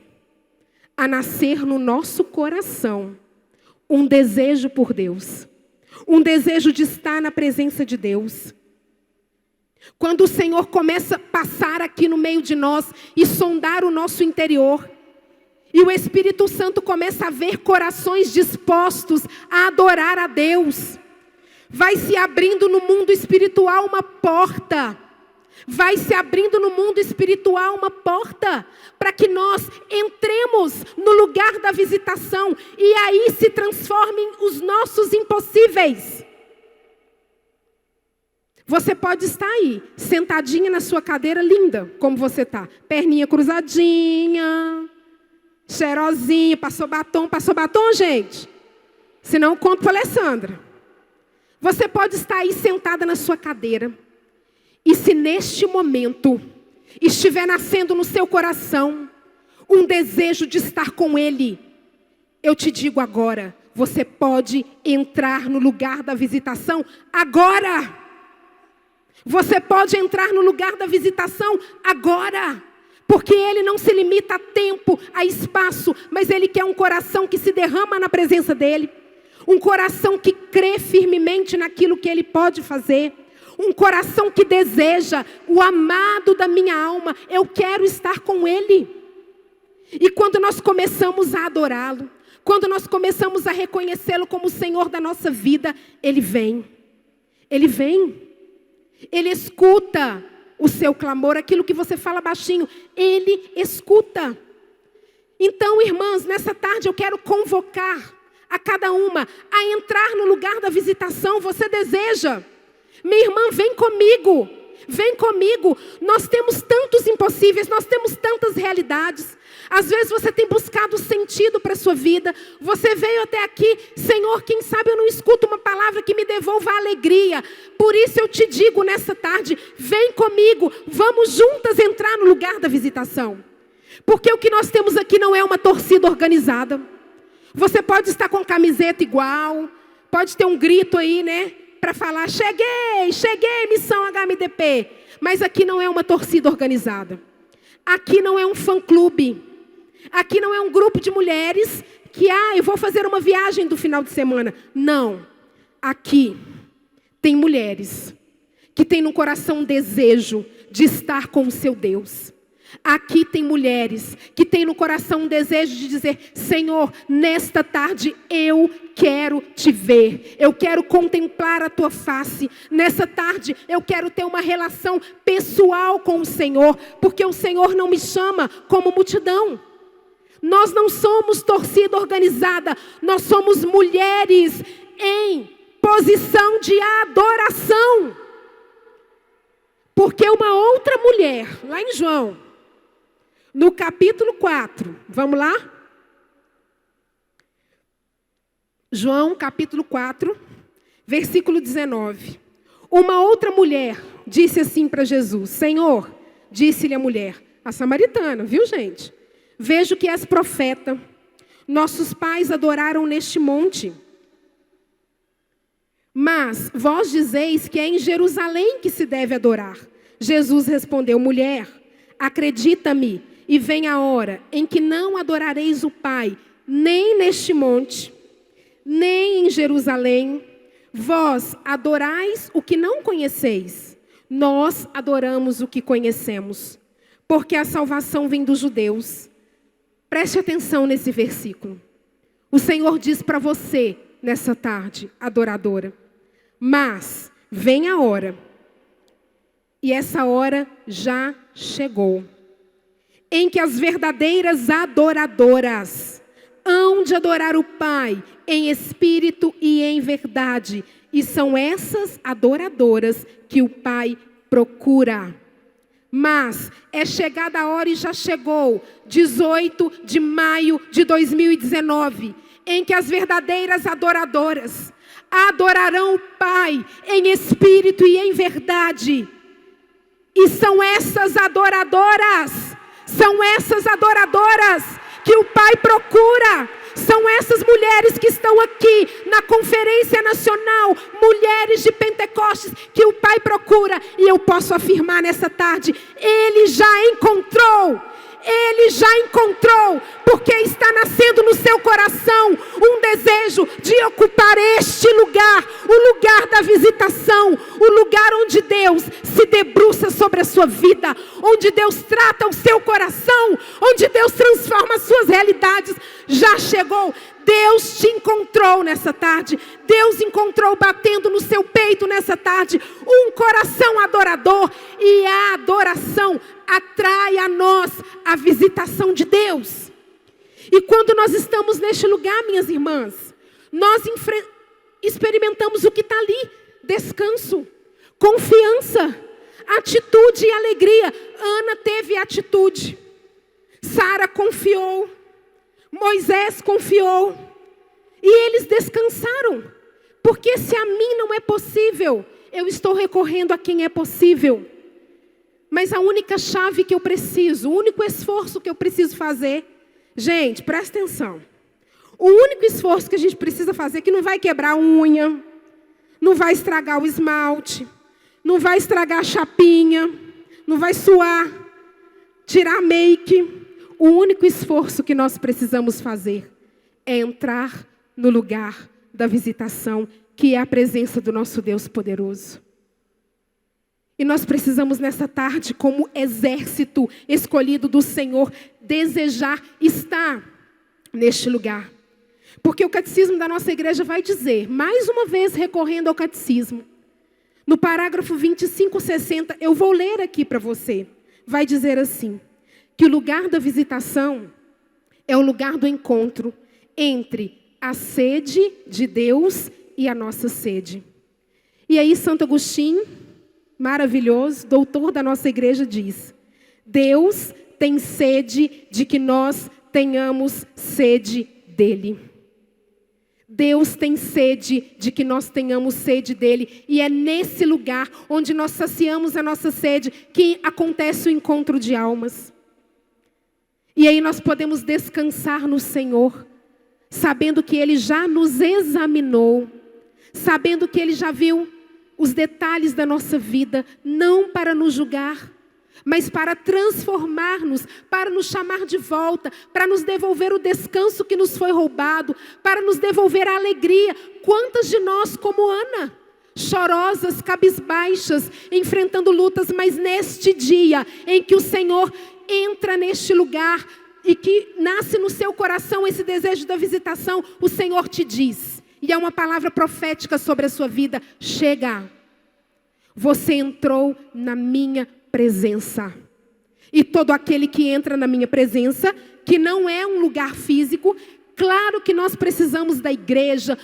a nascer no nosso coração um desejo por Deus, um desejo de estar na presença de Deus. Quando o Senhor começa a passar aqui no meio de nós e sondar o nosso interior, e o Espírito Santo começa a ver corações dispostos a adorar a Deus, vai se abrindo no mundo espiritual uma porta. Vai se abrindo no mundo espiritual uma porta para que nós entremos no lugar da visitação e aí se transformem os nossos impossíveis. Você pode estar aí, sentadinha na sua cadeira linda, como você está. Perninha cruzadinha, cheirosinha, passou batom, gente? Senão eu conto para a Alessandra. Você pode estar aí sentada na sua cadeira. E se neste momento estiver nascendo no seu coração um desejo de estar com Ele, eu te digo agora, você pode entrar no lugar da visitação agora. Você pode entrar no lugar da visitação agora. Porque Ele não se limita a tempo, a espaço, mas Ele quer um coração que se derrama na presença dEle. Um coração que crê firmemente naquilo que Ele pode fazer. Um coração que deseja o amado da minha alma. Eu quero estar com Ele. E quando nós começamos a adorá-lo, quando nós começamos a reconhecê-lo como o Senhor da nossa vida, Ele vem. Ele vem. Ele escuta o seu clamor, aquilo que você fala baixinho. Ele escuta. Então, irmãs, nessa tarde eu quero convocar a cada uma a entrar no lugar da visitação. Você deseja? Minha irmã, vem comigo. Vem comigo. Nós temos tantos impossíveis, nós temos tantas realidades. Às vezes você tem buscado sentido para a sua vida. Você veio até aqui, Senhor, quem sabe eu não escuto uma palavra que me devolva a alegria. Por isso eu te digo nessa tarde, vem comigo, vamos juntas entrar no lugar da visitação. Porque o que nós temos aqui não é uma torcida organizada. Você pode estar com camiseta igual, pode ter um grito aí, né? Para falar, cheguei, missão HMDP. Mas aqui não é uma torcida organizada. Aqui não é um fã-clube. Aqui não é um grupo de mulheres que, eu vou fazer uma viagem do final de semana. Não. Aqui tem mulheres que têm no coração um desejo de estar com o seu Deus. Aqui tem mulheres que têm no coração um desejo de dizer, Senhor, nesta tarde eu quero te ver. Eu quero contemplar a tua face. Nessa tarde eu quero ter uma relação pessoal com o Senhor. Porque o Senhor não me chama como multidão. Nós não somos torcida organizada. Nós somos mulheres em posição de adoração. Porque uma outra mulher, lá em João, no capítulo 4, vamos lá? João, capítulo 4, versículo 19. Uma outra mulher disse assim para Jesus, Senhor, disse-lhe a mulher, a samaritana, viu gente? Vejo que és profeta. Nossos pais adoraram neste monte. Mas vós dizeis que é em Jerusalém que se deve adorar. Jesus respondeu, mulher, acredita-me, e vem a hora em que não adorareis o Pai, nem neste monte, nem em Jerusalém. Vós adorais o que não conheceis. Nós adoramos o que conhecemos, porque a salvação vem dos judeus. Preste atenção nesse versículo. O Senhor diz para você, nessa tarde, adoradora, mas vem a hora, e essa hora já chegou, em que as verdadeiras adoradoras hão de adorar o Pai em espírito e em verdade. E são essas adoradoras que o Pai procura. Mas é chegada a hora e já chegou, 18 de maio de 2019, em que as verdadeiras adoradoras adorarão o Pai em espírito e em verdade. E são essas adoradoras que o Pai procura. São essas mulheres que estão aqui na Conferência Nacional, mulheres de Pentecostes, que o Pai procura. E eu posso afirmar nessa tarde, Ele já encontrou, porque está nascendo no seu coração um desejo de ocupar este lugar, o da visitação, o lugar onde Deus se debruça sobre a sua vida, onde Deus trata o seu coração, onde Deus transforma as suas realidades, já chegou. Deus te encontrou nessa tarde. Deus encontrou batendo no seu peito nessa tarde um coração adorador. E a adoração atrai a nós a visitação de Deus. E quando nós estamos neste lugar, minhas irmãs, nós experimentamos o que está ali: descanso, confiança, atitude e alegria. Ana teve atitude, Sara confiou, Moisés confiou, e eles descansaram. Porque se a mim não é possível, eu estou recorrendo a quem é possível. Mas a única chave que eu preciso, o único esforço que eu preciso fazer, gente, presta atenção. O único esforço que a gente precisa fazer, que não vai quebrar a unha, não vai estragar o esmalte, não vai estragar a chapinha, não vai suar, tirar make. O único esforço que nós precisamos fazer é entrar no lugar da visitação, que é a presença do nosso Deus poderoso. E nós precisamos nessa tarde, como exército escolhido do Senhor, desejar estar neste lugar. Porque o catecismo da nossa igreja vai dizer, mais uma vez recorrendo ao catecismo, no parágrafo 2560, eu vou ler aqui para você, vai dizer assim: que o lugar da visitação é o lugar do encontro entre a sede de Deus e a nossa sede. E aí Santo Agostinho, maravilhoso, doutor da nossa igreja, diz: Deus tem sede de que nós tenhamos sede dele. Deus tem sede de que nós tenhamos sede dele. E é nesse lugar onde nós saciamos a nossa sede que acontece o encontro de almas. E aí nós podemos descansar no Senhor, sabendo que Ele já nos examinou, sabendo que Ele já viu os detalhes da nossa vida, não para nos julgar, mas para transformar-nos, para nos chamar de volta, para nos devolver o descanso que nos foi roubado, para nos devolver a alegria. Quantas de nós, como Ana, chorosas, cabisbaixas, enfrentando lutas, mas neste dia em que o Senhor entra neste lugar e que nasce no seu coração esse desejo da visitação, o Senhor te diz, e é uma palavra profética sobre a sua vida: chega, você entrou na minha presença. E todo aquele que entra na minha presença, que não é um lugar físico, claro que nós precisamos da igreja,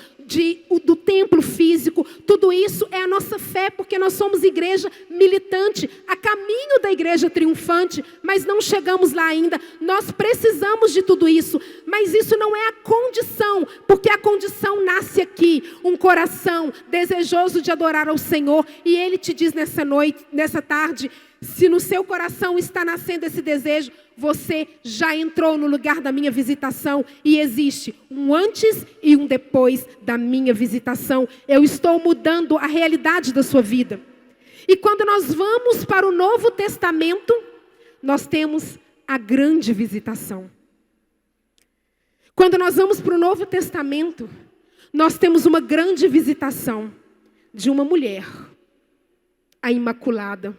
do templo físico, tudo isso é a nossa fé, porque nós somos igreja militante, a caminho da igreja triunfante, mas não chegamos lá ainda. Nós precisamos de tudo isso, mas isso não é a condição, porque a condição nasce aqui, um coração desejoso de adorar ao Senhor, e Ele te diz nessa noite, nessa tarde, se no seu coração está nascendo esse desejo, você já entrou no lugar da minha visitação, e existe um antes e um depois da minha visitação. Eu estou mudando a realidade da sua vida. E quando nós vamos para o Novo Testamento, nós temos a grande visitação. Quando nós vamos para o Novo Testamento, nós temos uma grande visitação de uma mulher, a Imaculada,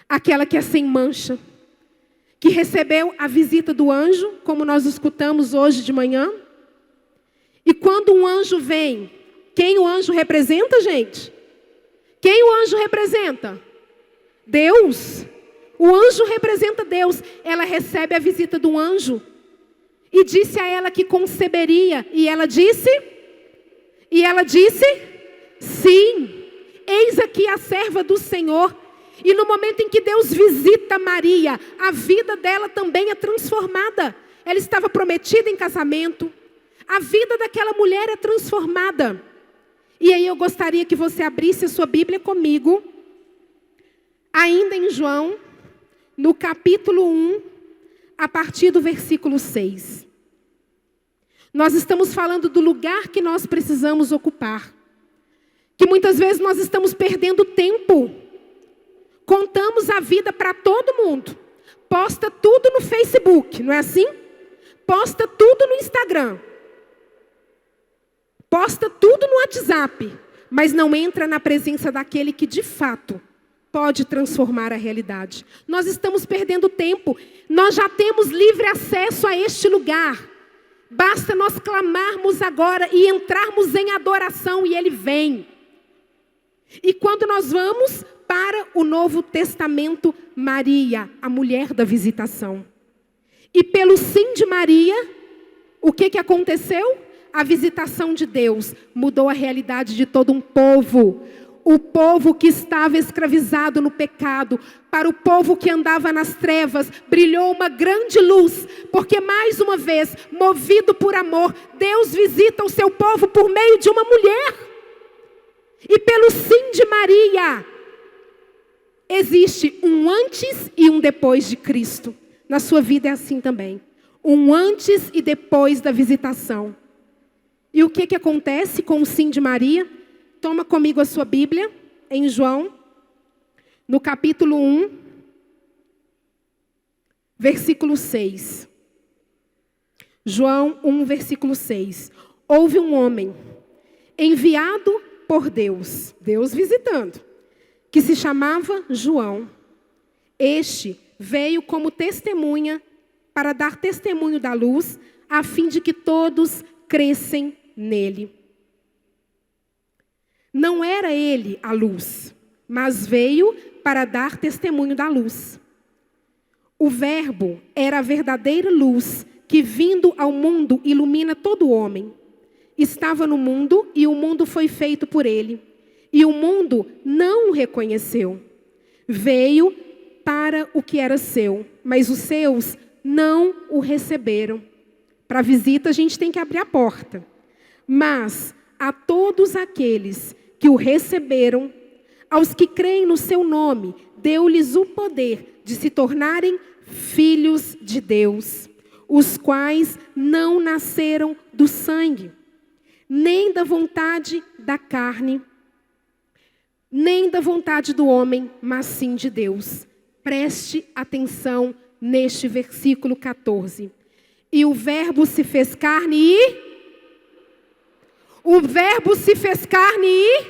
aquela que é sem mancha, que recebeu a visita do anjo, como nós escutamos hoje de manhã. E quando um anjo vem, quem o anjo representa, gente? Quem o anjo representa? Deus. O anjo representa Deus. Ela recebe a visita do anjo e disse a ela que conceberia. E ela disse, sim, eis aqui a serva do Senhor. E no momento em que Deus visita Maria, a vida dela também é transformada. Ela estava prometida em casamento. A vida daquela mulher é transformada. E aí eu gostaria que você abrisse a sua Bíblia comigo, ainda em João, no capítulo 1, a partir do versículo 6. Nós estamos falando do lugar que nós precisamos ocupar. Que muitas vezes nós estamos perdendo tempo. Contamos a vida para todo mundo. Posta tudo no Facebook, não é assim? Posta tudo no Instagram. Posta tudo no WhatsApp. mas não entra na presença daquele que de fato pode transformar a realidade. Nós estamos perdendo tempo. Nós já temos livre acesso a este lugar. Basta nós clamarmos agora e entrarmos em adoração e Ele vem. E quando nós vamos para o Novo Testamento, Maria, a mulher da visitação. E pelo sim de Maria, o que aconteceu? A visitação de Deus mudou a realidade de todo um povo. O povo que estava escravizado no pecado, para o povo que andava nas trevas, brilhou uma grande luz, porque mais uma vez, movido por amor, Deus visita o seu povo por meio de uma mulher. E pelo sim de Maria, existe um antes e um depois de Cristo. Na sua vida é assim também. Um antes e depois da visitação. E o que acontece com o sim de Maria? Toma comigo a sua Bíblia, em João, no capítulo 1, versículo 6. João 1, versículo 6. Houve um homem enviado por Deus, Deus visitando, que se chamava João. Este veio como testemunha para dar testemunho da luz, a fim de que todos crescem nele. Não era ele a luz, mas veio para dar testemunho da luz. O Verbo era a verdadeira luz, que vindo ao mundo ilumina todo homem. Estava no mundo e o mundo foi feito por ele. E o mundo não o reconheceu. Veio para o que era seu, mas os seus não o receberam. Para a visita a gente tem que abrir a porta. Mas a todos aqueles que o receberam, aos que creem no seu nome, deu-lhes o poder de se tornarem filhos de Deus, os quais não nasceram do sangue, nem da vontade da carne, nem da vontade do homem, mas sim de Deus. Preste atenção neste versículo 14. E o Verbo se fez carne e... O Verbo se fez carne e...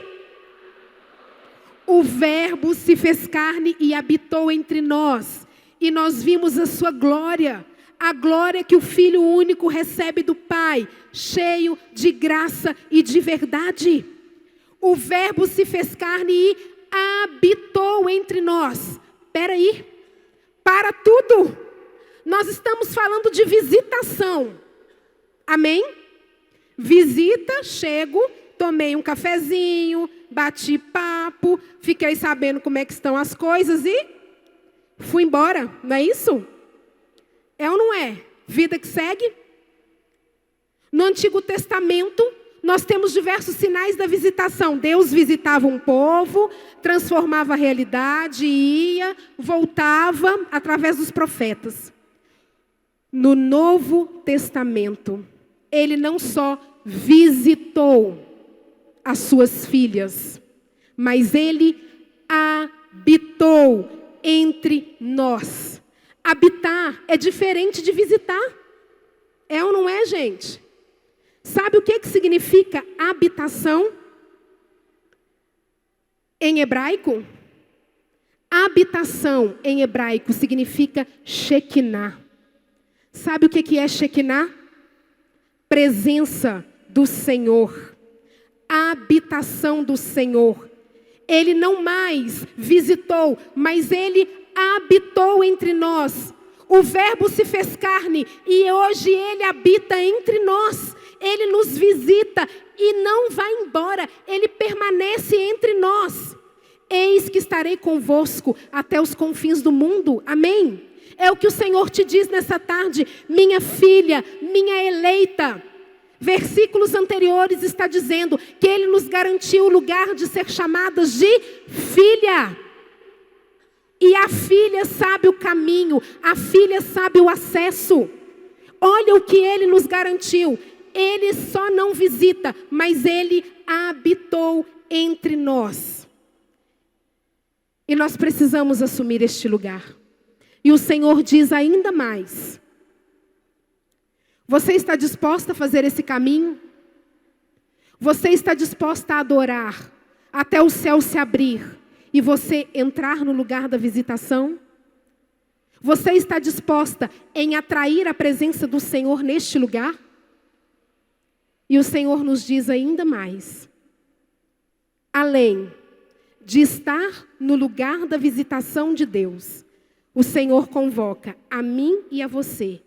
O Verbo se fez carne e habitou entre nós. E nós vimos a sua glória. A glória que o Filho único recebe do Pai, cheio de graça e de verdade. O Verbo se fez carne e habitou entre nós. Espera aí, para tudo. Nós estamos falando de visitação. Amém? Visita, chego, tomei um cafezinho, bati papo, fiquei sabendo como é que estão as coisas e fui embora. Não é isso? É ou não é? Vida que segue. No Antigo Testamento, nós temos diversos sinais da visitação. Deus visitava um povo, transformava a realidade, ia, voltava através dos profetas. No Novo Testamento, Ele não só visitou as suas filhas, mas Ele habitou entre nós. Habitar é diferente de visitar. É ou não é, gente? Sabe o que significa habitação? Em hebraico? Habitação em hebraico significa Shekinah. Sabe o que é Shekinah? Presença do Senhor. Habitação do Senhor. Ele não mais visitou, mas Ele habitou entre nós. O Verbo se fez carne e hoje Ele habita entre nós. Ele nos visita e não vai embora. Ele permanece entre nós. Eis que estarei convosco até os confins do mundo. Amém? É o que o Senhor te diz nessa tarde. Minha filha, minha eleita. Versículos anteriores está dizendo que Ele nos garantiu o lugar de ser chamadas de filha. E a filha sabe o caminho, a filha sabe o acesso. Olha o que Ele nos garantiu. Ele só não visita, mas Ele habitou entre nós. E nós precisamos assumir este lugar. E o Senhor diz ainda mais. Você está disposta a fazer esse caminho? Você está disposta a adorar até o céu se abrir e você entrar no lugar da visitação? Você está disposta em atrair a presença do Senhor neste lugar? E o Senhor nos diz ainda mais. Além de estar no lugar da visitação de Deus, o Senhor convoca a mim e a você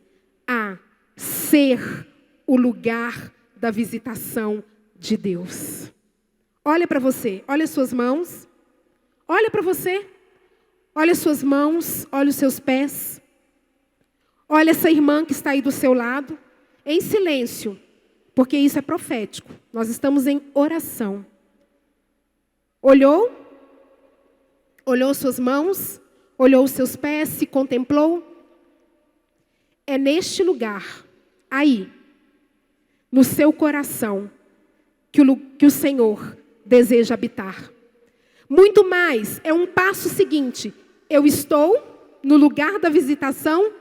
a ser o lugar da visitação de Deus. Olha para você, olha as suas mãos, olha para você, olha as suas mãos, olha os seus pés, olha essa irmã que está aí do seu lado, em silêncio, porque isso é profético, nós estamos em oração. Olhou? Olhou suas mãos? Olhou os seus pés? Se contemplou? É neste lugar, aí, no seu coração, que o Senhor deseja habitar. Muito mais, é um passo seguinte. Eu estou no lugar da visitação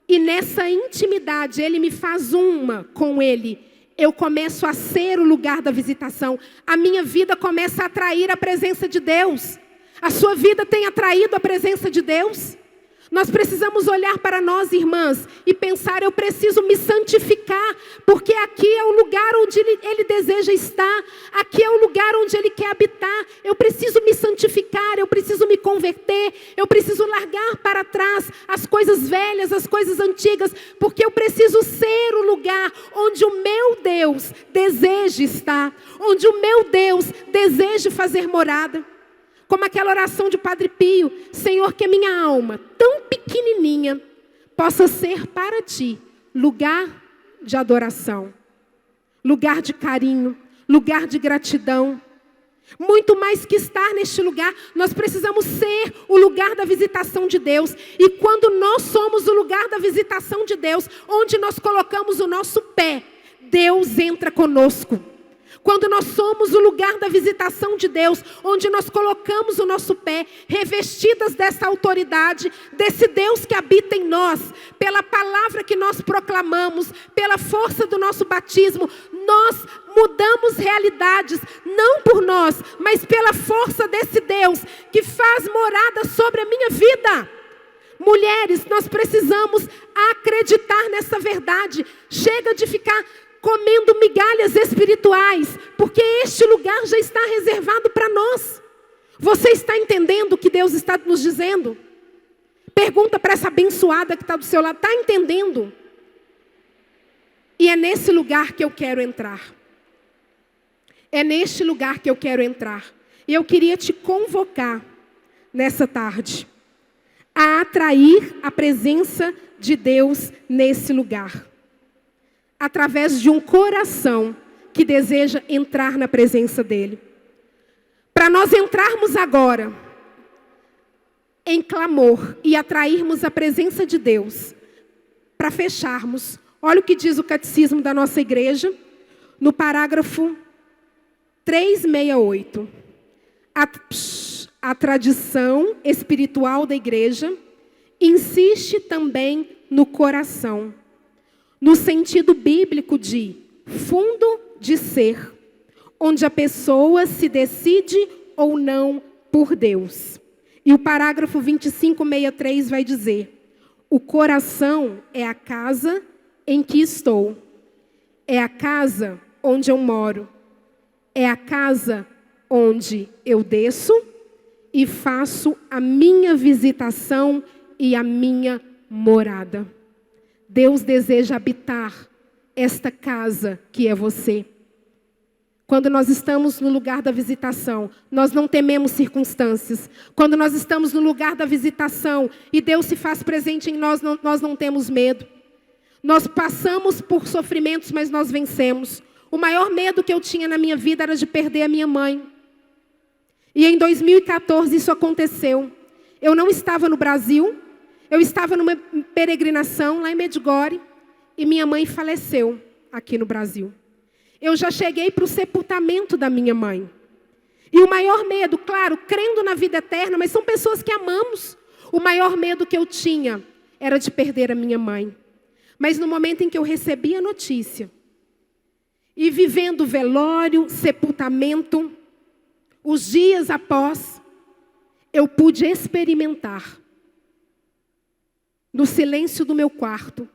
e nessa intimidade, Ele me faz uma com Ele. Eu começo a ser o lugar da visitação. A minha vida começa a atrair a presença de Deus. A sua vida tem atraído a presença de Deus? Nós precisamos olhar para nós, irmãs, e pensar, eu preciso me santificar, porque aqui é o lugar onde Ele deseja estar, aqui é o lugar onde Ele quer habitar. Eu preciso me santificar, eu preciso me converter, eu preciso largar para trás as coisas velhas, as coisas antigas, porque eu preciso ser o lugar onde o meu Deus deseja estar, onde o meu Deus deseja fazer morada. Como aquela oração de Padre Pio, Senhor, que a minha alma, tão pequenininha, possa ser para Ti lugar de adoração, lugar de carinho, lugar de gratidão. Muito mais que estar neste lugar, nós precisamos ser o lugar da visitação de Deus. E quando nós somos o lugar da visitação de Deus, onde nós colocamos o nosso pé, Deus entra conosco. Quando nós somos o lugar da visitação de Deus, onde nós colocamos o nosso pé, revestidas dessa autoridade, desse Deus que habita em nós, pela palavra que nós proclamamos, pela força do nosso batismo, nós mudamos realidades, não por nós, mas pela força desse Deus que faz morada sobre a minha vida. Mulheres, nós precisamos acreditar nessa verdade. Chega de ficar comendo migalhas espirituais, porque este lugar já está reservado para nós. Você está entendendo o que Deus está nos dizendo? Pergunta para essa abençoada que está do seu lado, está entendendo? E é nesse lugar que eu quero entrar. É neste lugar que eu quero entrar. E eu queria te convocar, nessa tarde, a atrair a presença de Deus nesse lugar. Através de um coração que deseja entrar na presença dEle. Para nós entrarmos agora em clamor e atrairmos a presença de Deus, para fecharmos, olha o que diz o catecismo da nossa igreja, no parágrafo 368. A tradição espiritual da igreja insiste também no coração, no sentido bíblico de fundo de ser, onde a pessoa se decide ou não por Deus. E o parágrafo 2563 vai dizer: o coração é a casa em que estou, é a casa onde eu moro, é a casa onde eu desço e faço a minha visitação e a minha morada. Deus deseja habitar esta casa que é você. Quando nós estamos no lugar da visitação, nós não tememos circunstâncias. Quando nós estamos no lugar da visitação e Deus se faz presente em nós, nós não temos medo. Nós passamos por sofrimentos, mas nós vencemos. O maior medo que eu tinha na minha vida era de perder a minha mãe. E em 2014 isso aconteceu. Eu não estava no Brasil. Eu estava numa peregrinação lá em Medjugorje e minha mãe faleceu aqui no Brasil. Eu já cheguei para o sepultamento da minha mãe. E o maior medo, claro, crendo na vida eterna, mas são pessoas que amamos. O maior medo que eu tinha era de perder a minha mãe. Mas no momento em que eu recebi a notícia, E vivendo velório, sepultamento, os dias após, eu pude experimentar, no silêncio do meu quarto,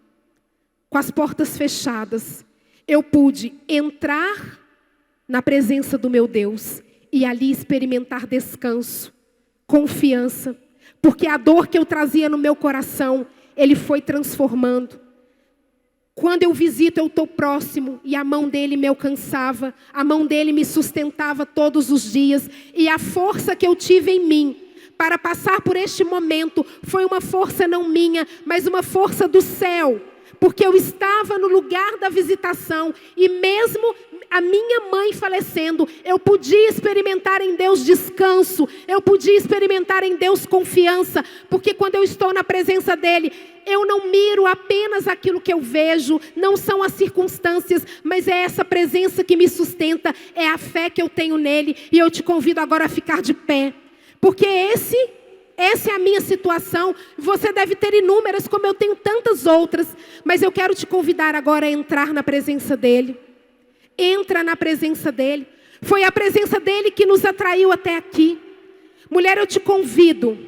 com as portas fechadas, eu pude entrar na presença do meu Deus e ali experimentar descanso, confiança, porque a dor que eu trazia no meu coração, Ele foi transformando. Quando eu visito, eu estou próximo e a mão dele me alcançava, a mão dele me sustentava todos os dias. E a força que eu tive em mim para passar por este momento foi uma força não minha, mas uma força do céu. Porque eu estava no lugar da visitação e mesmo a minha mãe falecendo, eu podia experimentar em Deus descanso, eu podia experimentar em Deus confiança, porque quando eu estou na presença dEle, eu não miro apenas aquilo que eu vejo, não são as circunstâncias, mas é essa presença que me sustenta, é a fé que eu tenho nele, e eu te convido agora a ficar de pé, porque essa é a minha situação. Você deve ter inúmeras, como eu tenho tantas outras, mas eu quero te convidar agora a entrar na presença dEle. Entra na presença dEle. Foi a presença dEle que nos atraiu até aqui. Mulher, eu te convido,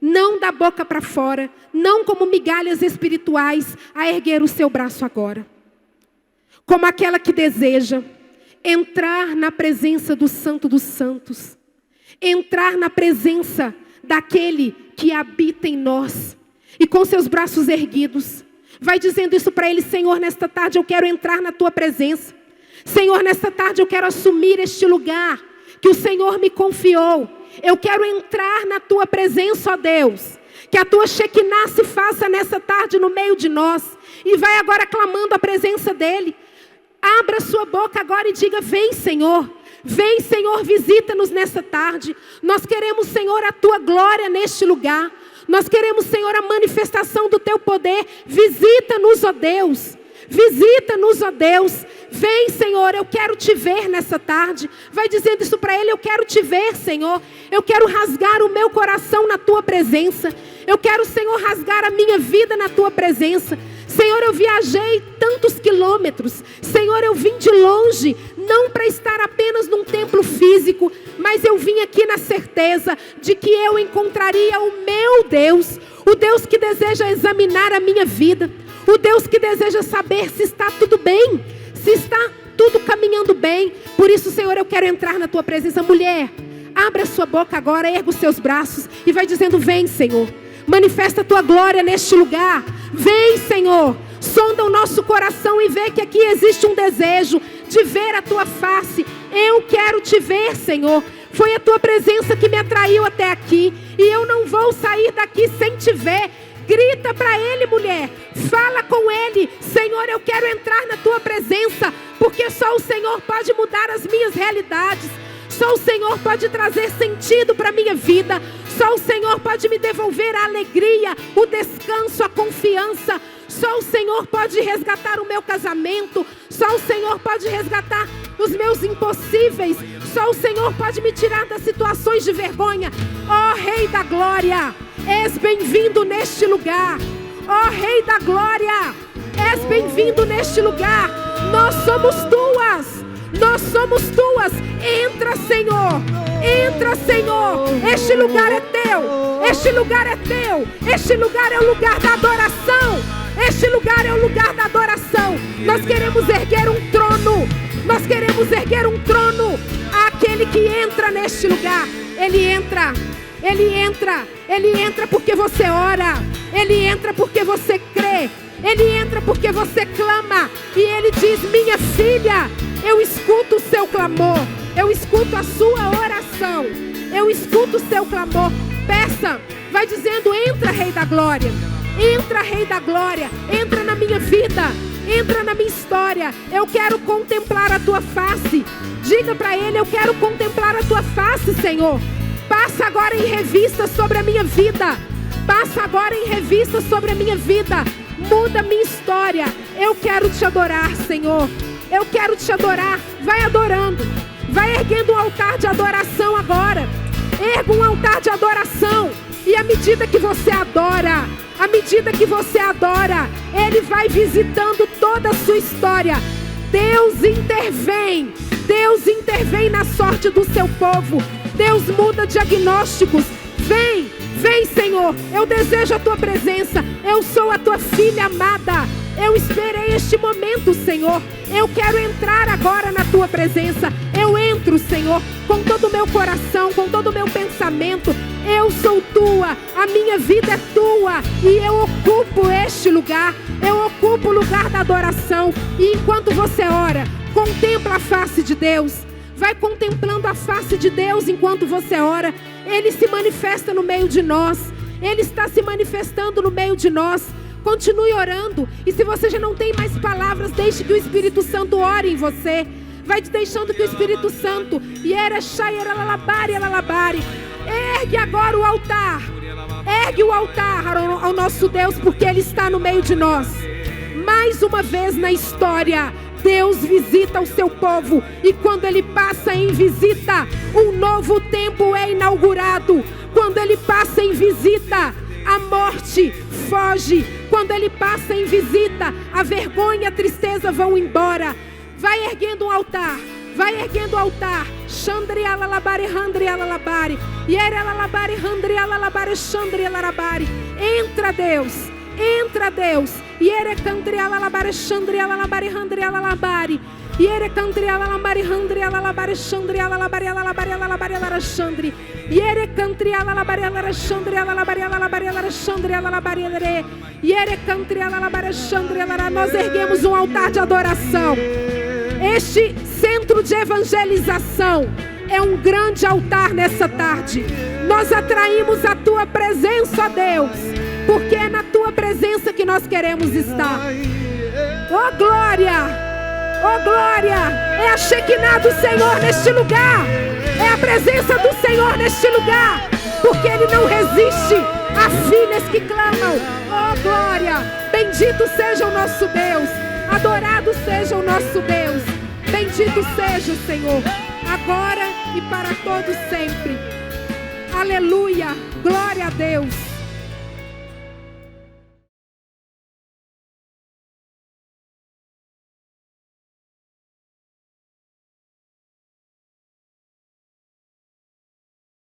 não da boca para fora, não como migalhas espirituais, a erguer o seu braço agora. Como aquela que deseja entrar na presença do Santo dos Santos. Entrar na presença daquele que habita em nós. E com seus braços erguidos, vai dizendo isso para Ele: Senhor, nesta tarde eu quero entrar na Tua presença. Senhor, nesta tarde eu quero assumir este lugar que o Senhor me confiou. Eu quero entrar na Tua presença, ó Deus. Que a Tua Shekinah se faça nessa tarde no meio de nós. E vai agora clamando a presença dEle. Abra sua boca agora e diga: vem, Senhor. Vem, Senhor, visita-nos nessa tarde. Nós queremos, Senhor, a Tua glória neste lugar. Nós queremos, Senhor, a manifestação do Teu poder. Visita-nos, ó Deus. Visita-nos, ó Deus. Vem, Senhor, eu quero Te ver nessa tarde. Vai dizendo isso para Ele: eu quero Te ver, Senhor. Eu quero rasgar o meu coração na Tua presença. Eu quero, Senhor, rasgar a minha vida na Tua presença. Senhor, eu viajei tantos quilômetros. Senhor, eu vim de longe, não para estar apenas num templo físico, mas eu vim aqui na certeza de que eu encontraria o meu Deus, o Deus que deseja examinar a minha vida, o Deus que deseja saber se está tudo bem, se está tudo caminhando bem. Por isso, Senhor, eu quero entrar na Tua presença. Mulher, abra sua boca agora, erga os seus braços e vai dizendo: vem, Senhor. Manifesta a Tua glória neste lugar. Vem, Senhor. Sonda o nosso coração e vê que aqui existe um desejo de ver a Tua face. Eu quero Te ver, Senhor. Foi a Tua presença que me atraiu até aqui. E eu não vou sair daqui sem Te ver. Grita para Ele, mulher. Fala com Ele: Senhor, eu quero entrar na Tua presença, porque só o Senhor pode mudar as minhas realidades. Só o Senhor pode trazer sentido para a minha vida. Só o Senhor pode me devolver a alegria, o descanso, a confiança. Só o Senhor pode resgatar o meu casamento. Só o Senhor pode resgatar os meus impossíveis. Só o Senhor pode me tirar das situações de vergonha. Ó Rei da Glória, és bem-vindo neste lugar. Ó Rei da Glória, és bem-vindo neste lugar. Nós somos Tuas. Nós somos Tuas. Entra, Senhor. Entra, Senhor. Este lugar é Teu. Este lugar é Teu. Este lugar é o lugar da adoração. Este lugar é o lugar da adoração. Nós queremos erguer um trono. Nós queremos erguer um trono àquele que entra neste lugar. Ele entra. Ele entra. Ele entra porque você ora. Ele entra porque você crê. Ele entra porque você clama. E Ele diz: minha filha, eu escuto o seu clamor. Eu escuto a sua oração. Eu escuto o seu clamor. Peça. Vai dizendo: entra, Rei da Glória. Entra, Rei da Glória. Entra na minha vida. Entra na minha história. Eu quero contemplar a Tua face. Diga para Ele: eu quero contemplar a Tua face, Senhor. Passa agora em revista sobre a minha vida. Passa agora em revista sobre a minha vida. Muda a minha história. Eu quero Te adorar, Senhor. Eu quero Te adorar. Vai adorando. Vai erguendo um altar de adoração agora. Erga um altar de adoração. E à medida que você adora, à medida que você adora, Ele vai visitando toda a sua história. Deus intervém. Deus intervém na sorte do seu povo. Deus muda diagnósticos. Vem, vem, Senhor. Eu desejo a tua presença. Eu sou a tua filha amada. Eu esperei este momento, Senhor. Eu quero entrar agora na tua presença. Eu entro, Senhor, com todo o meu coração, com todo o meu pensamento. Eu sou tua, a minha vida é tua, e eu ocupo este lugar. Eu ocupo o lugar da adoração. E enquanto você ora, contempla a face de Deus. Vai contemplando a face de Deus enquanto você ora. Ele se manifesta no meio de nós. Ele está se manifestando no meio de nós. Continue orando. E se você já não tem mais palavras, deixe que o Espírito Santo ore em você. Vai te deixando que o Espírito Santo ergue agora o altar. Ergue o altar ao nosso Deus, porque Ele está no meio de nós. Mais uma vez na história, Deus visita o seu povo. E quando Ele passa em visita, um novo tempo é inaugurado. Quando Ele passa em visita, a morte foge. Quando Ele passa em visita, a vergonha e a tristeza vão embora. Vai erguendo um altar. Vai erguendo o altar. Xandriala labare, handriala labare. Yerela labare, handriala labare, xandriala labare. Entra, Deus. Entra, Deus. Yere candriala labare, xandriala labare, handriala labare. Yere candriala labare, handriala labare, xandriala labare, ela labare, ela labare, ela xandri. Yere candriala labare, ela xandriala labare, ela labare, ela xandriala labare, ela. Yere candriala labare, xandriala. Nós erguemos um altar de adoração. Este centro de evangelização é um grande altar nessa tarde. Nós atraímos a tua presença, Deus, porque é na tua presença que nós queremos estar. Oh glória! Oh glória! É a Shekinah do Senhor neste lugar. É a presença do Senhor neste lugar, porque Ele não resiste a filhas que clamam. Oh glória! Bendito seja o nosso Deus. Adorado seja o nosso Deus. Bendito seja o Senhor, agora e para todos sempre. Aleluia, glória a Deus.